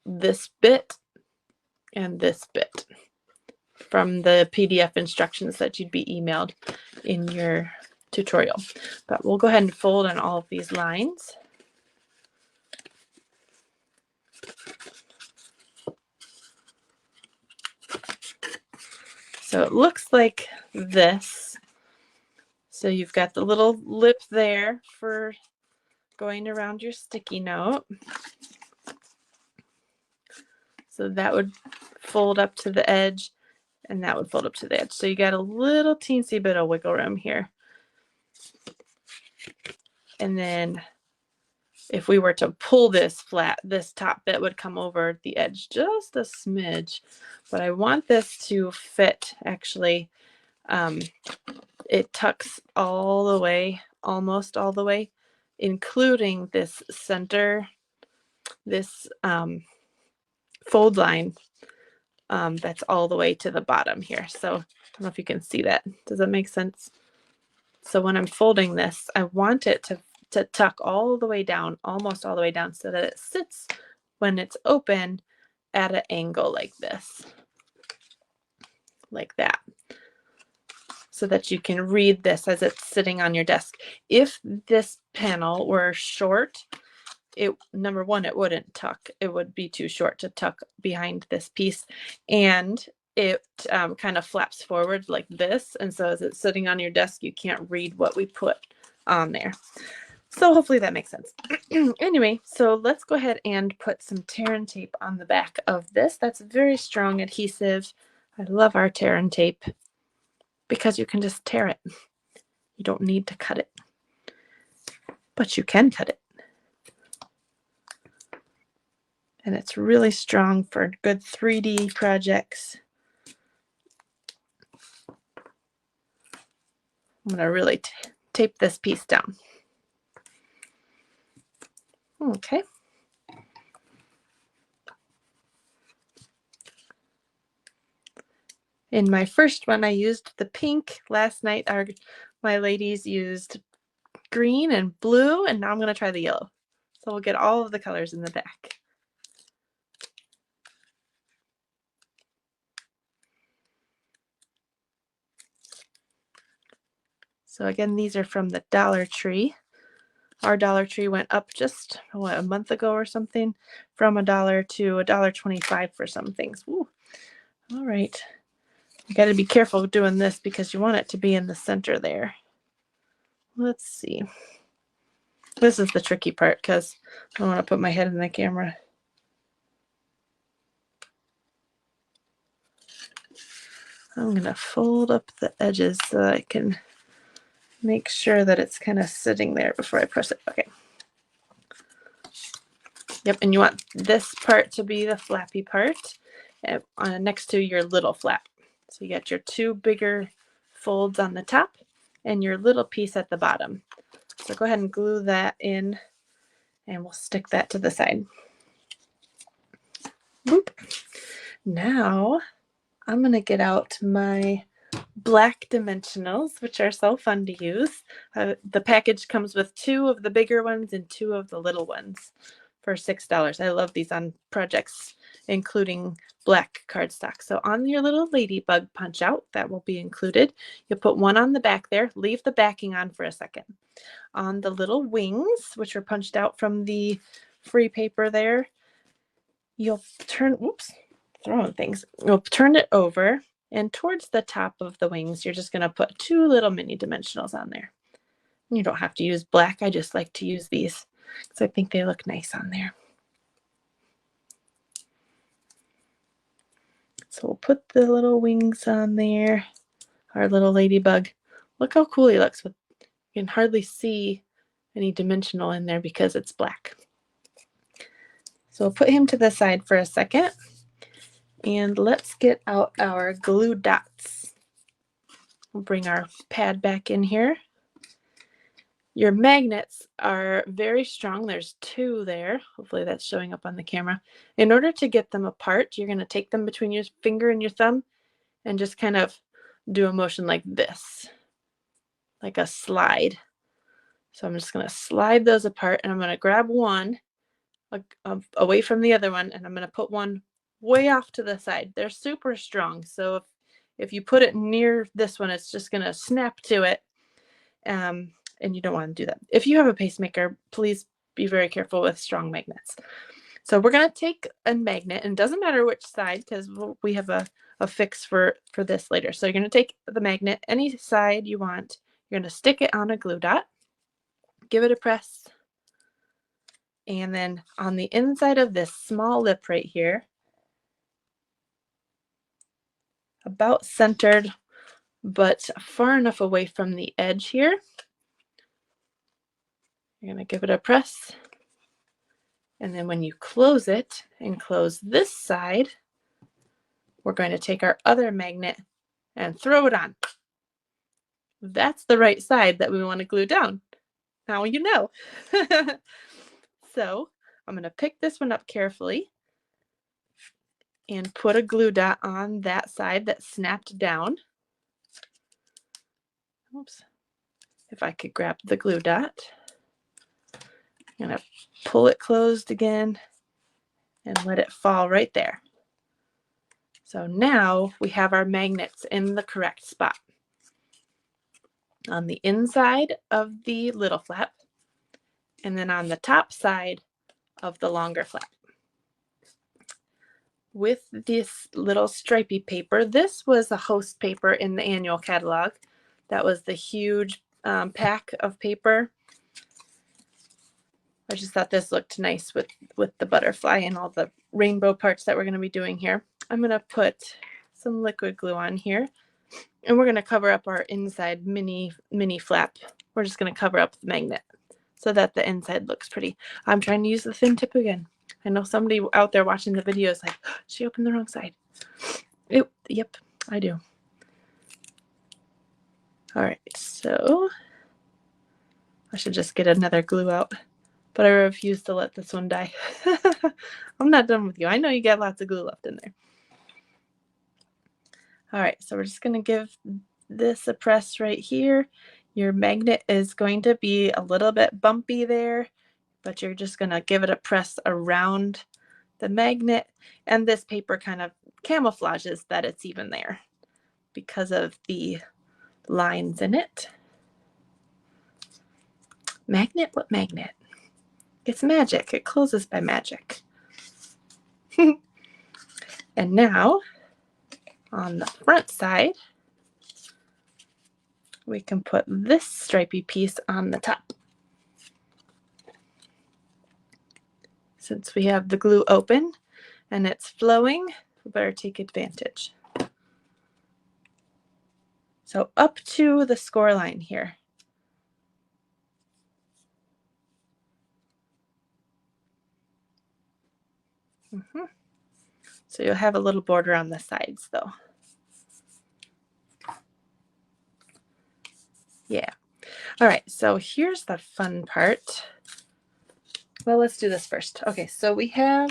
this bit and this bit from the PDF instructions that you'd be emailed in your tutorial. But we'll go ahead and fold on all of these lines. So it looks like this. So you've got the little lip there for going around your sticky note. So that would fold up to the edge, and that would fold up to the edge. So you got a little teensy bit of wiggle room here. And then if we were to pull this flat, this top bit would come over the edge just a smidge. But I want this to fit, actually. It tucks all the way, almost all the way, including this center, this fold line that's all the way to the bottom here. So I don't know if you can see that. Does that make sense? So when I'm folding this, I want it to tuck all the way down, almost all the way down, so that it sits when it's open at an angle like this, like that, so that you can read this as it's sitting on your desk. If this panel were short, number one, it wouldn't tuck. It would be too short to tuck behind this piece, and it kind of flaps forward like this, and so as it's sitting on your desk, you can't read what we put on there. So hopefully that makes sense. Anyway, so let's go ahead and put some tear and tape on the back of this. That's very strong adhesive. I love our tear and tape because you can just tear it. You don't need to cut it, but you can cut it. And it's really strong for good 3D projects. I'm going to really tape this piece down. Okay. In my first one, I used the pink. Last night, my ladies used green and blue, and now I'm going to try the yellow. So we'll get all of the colors in the back. So again, these are from the Dollar Tree. Our Dollar Tree went up just, what, a month ago or something, from $1 to $1.25 for some things. Ooh. All right. You got to be careful doing this because you want it to be in the center there. Let's see. This is the tricky part because I don't want to put my head in the camera. I'm going to fold up the edges so that I can make sure that it's kind of sitting there before I press it. Okay. Yep, and you want this part to be the flappy part next to your little flap. So you got your two bigger folds on the top and your little piece at the bottom. So go ahead and glue that in, and we'll stick that to the side. Boop. Now I'm going to get out my black dimensionals, which are so fun to use. The package comes with 2 of the bigger ones and 2 of the little ones for $6. I love these on projects, including black cardstock. So on your little ladybug punch out, that will be included. You'll put one on the back there, leave the backing on for a second. On the little wings, which are punched out from the free paper there, you'll turn, oops, throwing things. You'll turn it over, and towards the top of the wings, you're just going to put 2 little mini dimensionals on there. You don't have to use black. I just like to use these because I think they look nice on there. So we'll put the little wings on there. Our little ladybug. Look how cool he looks. You can hardly see any dimensional in there because it's black. So we'll put him to the side for a second. And let's get out our glue dots. We'll bring our pad back in here. Your magnets are very strong. There's 2 there. Hopefully that's showing up on the camera. In order to get them apart, you're going to take them between your finger and your thumb and just kind of do a motion like this, like a slide. So I'm just going to slide those apart, and I'm going to grab one away from the other one, and I'm going to put one way off to the side. They're super strong, so if you put it near this one, it's just going to snap to it. And you don't want to do that. If you have a pacemaker, please be very careful with strong magnets. So we're going to take a magnet, and it doesn't matter which side because we have a fix for this later. So you're going to take the magnet, any side you want. You're going to stick it on a glue dot, give it a press, and then on the inside of this small lip right here, about centered, but far enough away from the edge here, you're going to give it a press. And then when you close it and close this side, we're going to take our other magnet and throw it on. That's the right side that we want to glue down. Now you know. So I'm going to pick this one up carefully and put a glue dot on that side that snapped down. Oops. If I could grab the glue dot. I'm going to pull it closed again and let it fall right there. So now we have our magnets in the correct spot. On the inside of the little flap, and then on the top side of the longer flap. With this little stripy paper, this was a host paper in the annual catalog. That was the huge pack of paper. I just thought this looked nice with the butterfly and all the rainbow parts that we're going to be doing here. I'm going to put some liquid glue on here, and we're going to cover up our inside mini flap. We're just going to cover up the magnet so that the inside looks pretty. I'm trying to use the thin tip again. I know somebody out there watching the video is like, oh, she opened the wrong side. Yep, I do. All right, so I should just get another glue out, but I refuse to let this one die. I'm not done with you. I know you got lots of glue left in there. All right, so we're just going to give this a press right here. Your magnet is going to be a little bit bumpy there, but you're just going to give it a press around the magnet, and this paper kind of camouflages that it's even there because of the lines in it. Magnet? What magnet? It's magic. It closes by magic. And now, on the front side, we can put this stripy piece on the top. Since we have the glue open and it's flowing, we better take advantage. So up to the score line here. So you'll have a little border on the sides though. Yeah. All right, so here's the fun part. Well, let's do this first. Okay, so we have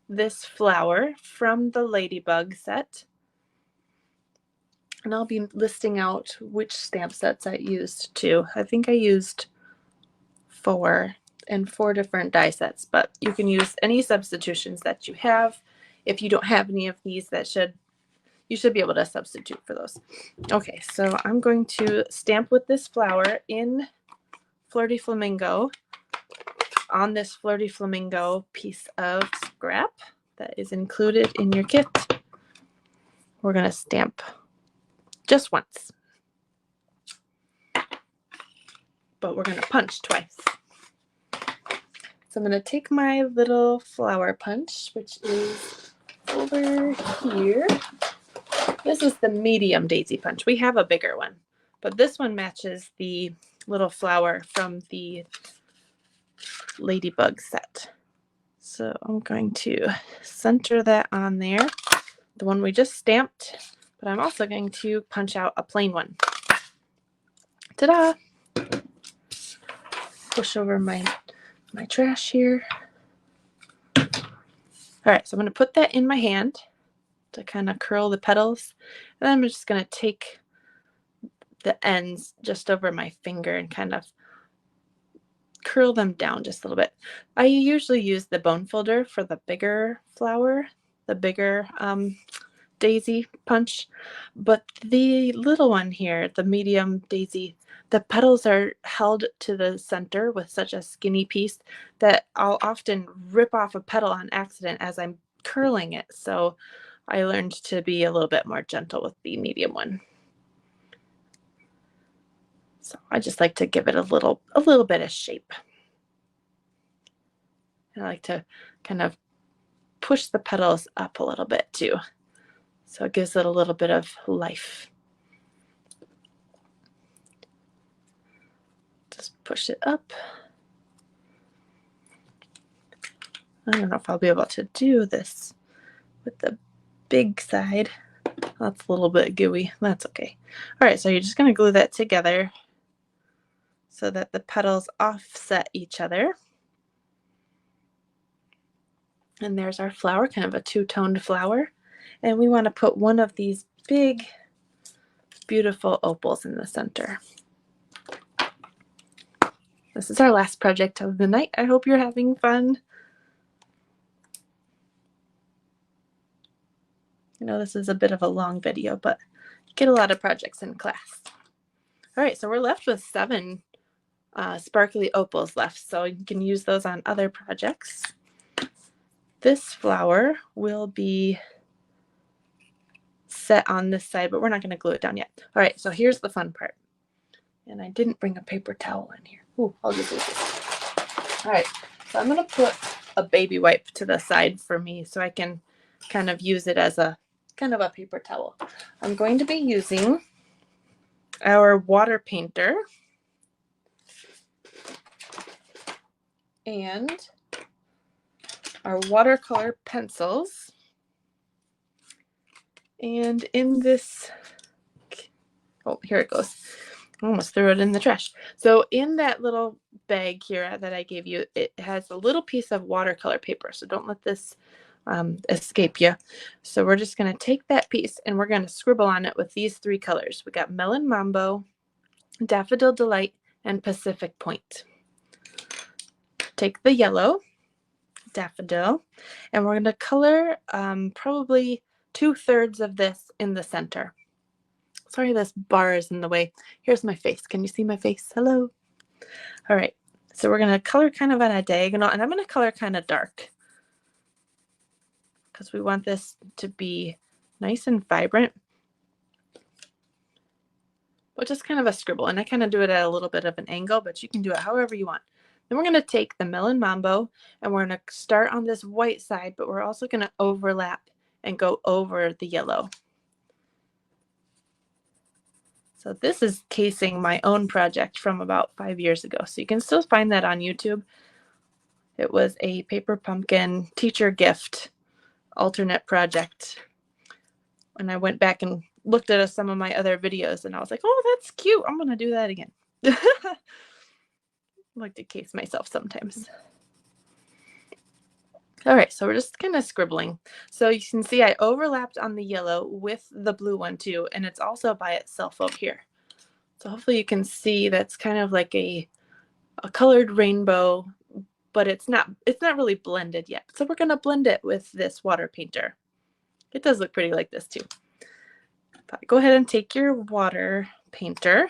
this flower from the Ladybug set. And I'll be listing out which stamp sets I used too. I think I used 4 and 4 different die sets, but you can use any substitutions that you have. If you don't have any of these, you should be able to substitute for those. Okay, so I'm going to stamp with this flower in Flirty Flamingo on this Flirty Flamingo piece of scrap that is included in your kit. We're going to stamp just once, but we're going to punch twice. So I'm going to take my little flower punch, which is over here. This is the medium daisy punch. We have a bigger one, but this one matches the little flower from the Ladybug set. So I'm going to center that on there, the one we just stamped, but I'm also going to punch out a plain one. Ta-da! Push over my trash here. All right, so I'm going to put that in my hand to kind of curl the petals, and then I'm just going to take the ends just over my finger and kind of curl them down just a little bit. I usually use the bone folder for the bigger flower, the bigger daisy punch, but the little one here, the medium daisy, the petals are held to the center with such a skinny piece that I'll often rip off a petal on accident as I'm curling it. So I learned to be a little bit more gentle with the medium one. So I just like to give it a little bit of shape. And I like to kind of push the petals up a little bit too, so it gives it a little bit of life. Just push it up. I don't know if I'll be able to do this with the big side. That's a little bit gooey. That's okay. All right, so you're just going to glue that together so that the petals offset each other. And there's our flower, kind of a two-toned flower. And we want to put one of these big, beautiful opals in the center. This is our last project of the night. I hope you're having fun. I know this is a bit of a long video, but you get a lot of projects in class. All right, so we're left with 7 sparkly opals left, so you can use those on other projects. This flower will be set on this side, but we're not going to glue it down yet. All right, so here's the fun part. And I didn't bring a paper towel in here. Ooh, I'll just use this. All right, so I'm going to put a baby wipe to the side for me so I can kind of use it as a kind of a paper towel. I'm going to be using our water painter and our watercolor pencils. And in this, oh, here it goes. I almost threw it in the trash. So in that little bag here that I gave you, it has a little piece of watercolor paper. So don't let this escape you. So we're just going to take that piece and we're going to scribble on it with these 3 colors. We got Melon Mambo, Daffodil Delight, and Pacific Point. Take the yellow daffodil, and we're going to color probably 2/3 of this in the center. Sorry, this bar is in the way. Here's my face. Can you see my face? Hello. All right, so we're going to color kind of on a diagonal, and I'm going to color kind of dark because we want this to be nice and vibrant, but just kind of a scribble. And I kind of do it at a little bit of an angle, but you can do it however you want. Then we're going to take the Melon Mambo, and we're going to start on this white side, but we're also going to overlap and go over the yellow. So this is casing my own project from about 5 years ago. So you can still find that on YouTube. It was a paper pumpkin teacher gift alternate project. And I went back and looked at some of my other videos, and I was like, oh, that's cute. I'm going to do that again. I like to case myself sometimes. All right, so we're just kind of scribbling. So you can see I overlapped on the yellow with the blue one too, and it's also by itself over here. So hopefully you can see that's kind of like a colored rainbow, but it's not really blended yet. So we're going to blend it with this water painter. It does look pretty like this too. But go ahead and take your water painter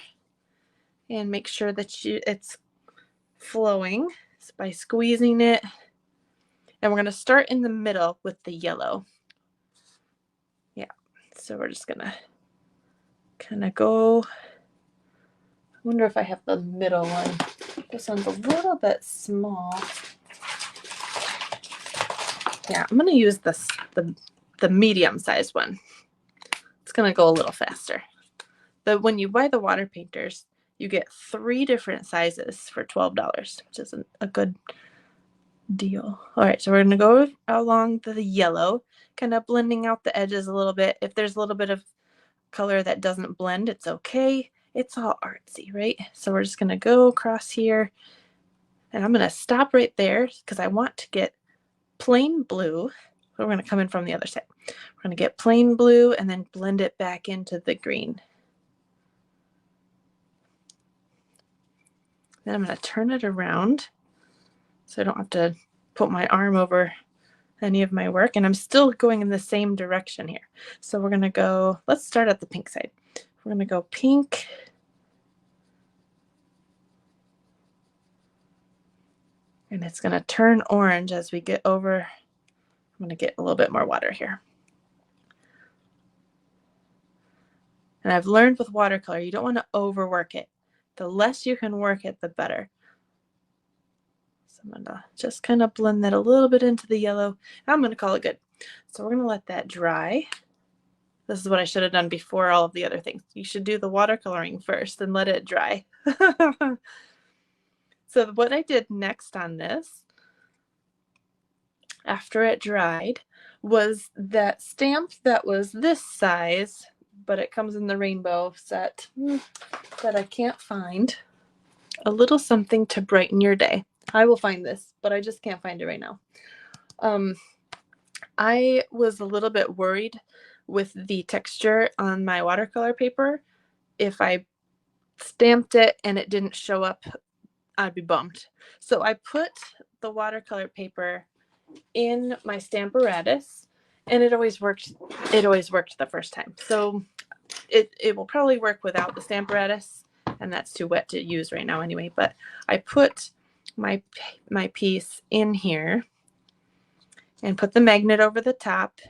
and make sure that it's flowing by squeezing it. And we're going to start in the middle with the yellow. Yeah, so we're just going to kind of go. I wonder if I have the middle one. This one's a little bit small. Yeah, I'm going to use the medium-sized one. It's going to go a little faster. When you buy the water painters, you get 3 different sizes for $12, which is a good deal. All right, so we're going to go along the yellow, kind of blending out the edges a little bit. If there's a little bit of color that doesn't blend, it's okay. It's all artsy, right? So we're just going to go across here, and I'm going to stop right there because I want to get plain blue. We're going to come in from the other side. We're going to get plain blue and then blend it back into the green. Then I'm going to turn it around so I don't have to put my arm over any of my work. And I'm still going in the same direction here. So we're going to go, let's start at the pink side. We're going to go pink. And it's going to turn orange as we get over. I'm going to get a little bit more water here. And I've learned with watercolor, you don't want to overwork it. The less you can work it, the better. So I'm going to just kind of blend that a little bit into the yellow. I'm going to call it good. So we're going to let that dry. This is what I should have done before all of the other things. You should do the watercoloring first and let it dry. So what I did next on this, after it dried, was that stamp that was this size, but it comes in the rainbow set that I can't find. A little something to brighten your day. I will find this, but I just can't find it right now. I was a little bit worried with the texture on my watercolor paper. If I stamped it and it didn't show up, I'd be bummed. So I put the watercolor paper in my Stamparatus, and it always worked. It always worked the first time. So it will probably work without the Stamparatus, and that's too wet to use right now anyway. But I put my piece in here and put the magnet over the top,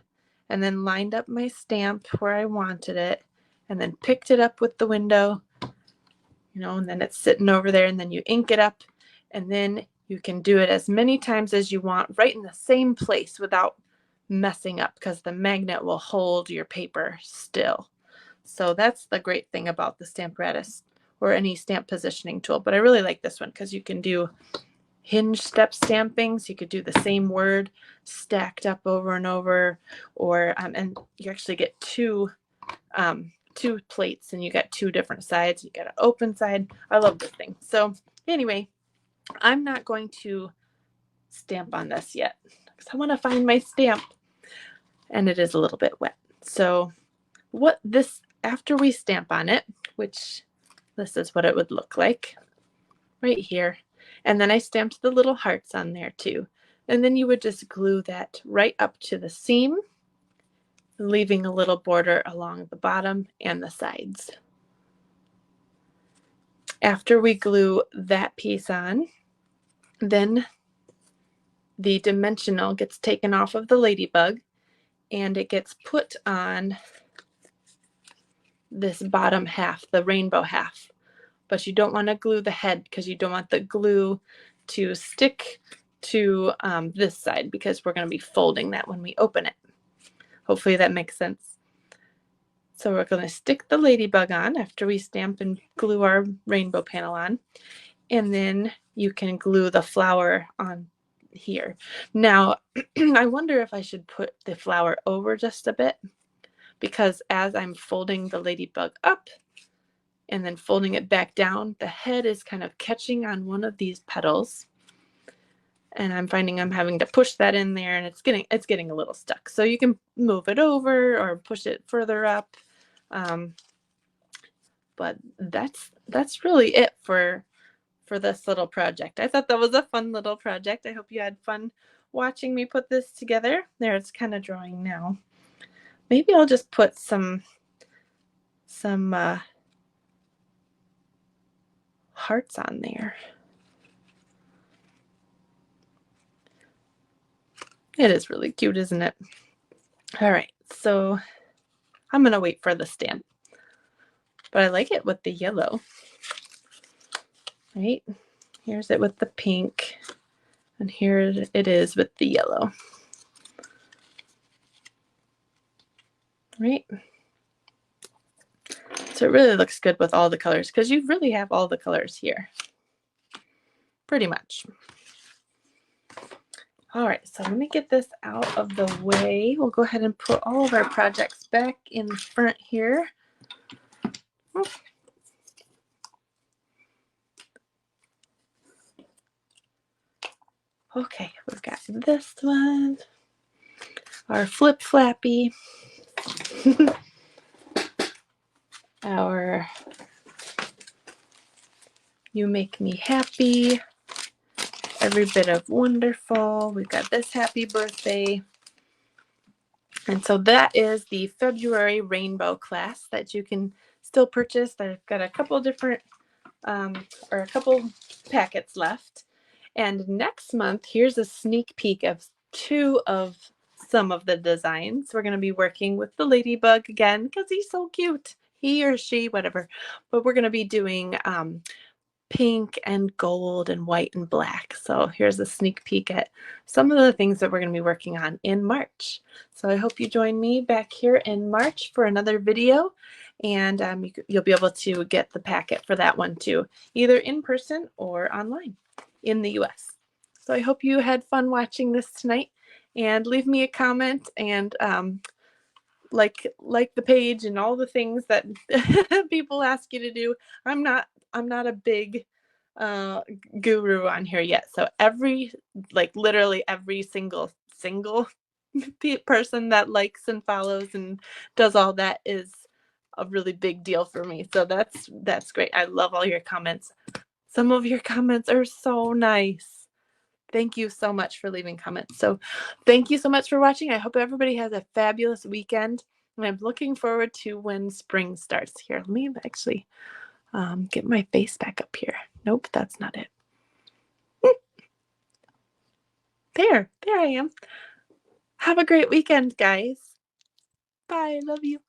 and then lined up my stamp where I wanted it, and then picked it up with the window, and then it's sitting over there, and then you ink it up, and then you can do it as many times as you want right in the same place without messing up, because the magnet will hold your paper still. So that's the great thing about the Stamparatus or any stamp positioning tool. But I really like this one because you can do hinge step stamping. So you could do the same word stacked up over and over, or and you actually get two plates, and you got 2 different sides. You got an open side. I love this thing. So anyway, I'm not going to stamp on this yet because I want to find my stamp, and it is a little bit wet. So after we stamp on it, which this is what it would look like right here. And then I stamped the little hearts on there too. And then you would just glue that right up to the seam, leaving a little border along the bottom and the sides. After we glue that piece on, then the dimensional gets taken off of the ladybug and it gets put on this bottom half, the rainbow half. But you don't want to glue the head because you don't want the glue to stick to this side, because we're going to be folding that when we open it. Hopefully that makes sense. So we're going to stick the ladybug on after we stamp and glue our rainbow panel on. And then you can glue the flower on here. Now, I wonder if I should put the flower over just a bit, because as I'm folding the ladybug up and then folding it back down, the head is kind of catching on one of these petals. And I'm finding I'm having to push that in there, and it's getting a little stuck. So you can move it over or push it further up. But that's really it for this little project. I thought that was a fun little project. I hope you had fun watching me put this together. There, it's kind of drying now. Maybe I'll just put some hearts on there. It is really cute, isn't it? All right, so I'm gonna wait for the stamp, but I like it with the yellow. Right, here's it with the pink, and here it is with the yellow. Right, so it really looks good with all the colors, because you really have all the colors here, pretty much. All right, so let me get this out of the way. We'll go ahead and put all of our projects back in front here. Okay, we've got this one, our Flip Flappy, our You Make Me Happy, Every Bit of Wonderful. We've got this Happy Birthday. And so that is the February rainbow class that you can still purchase. I've got a couple different or a couple packets left. And next month, here's a sneak peek of some of the designs. We're going to be working with the ladybug again, because he's so cute. He or she, whatever. But we're going to be doing pink and gold and white and black. So here's a sneak peek at some of the things that we're going to be working on in March. So I hope you join me back here in March for another video, and you'll be able to get the packet for that one too, either in person or online in the US. So I hope you had fun watching this tonight, and leave me a comment and like the page and all the things that people ask you to do. I'm not a big guru on here yet, so literally every single person that likes and follows and does all that is a really big deal for me. So that's great. I love all your comments. Some of your comments are so nice. Thank you so much for leaving comments. So thank you so much for watching. I hope everybody has a fabulous weekend, and I'm looking forward to when spring starts. Here, let me actually get my face back up here. Nope, that's not it. There I am. Have a great weekend, guys. Bye. Love you.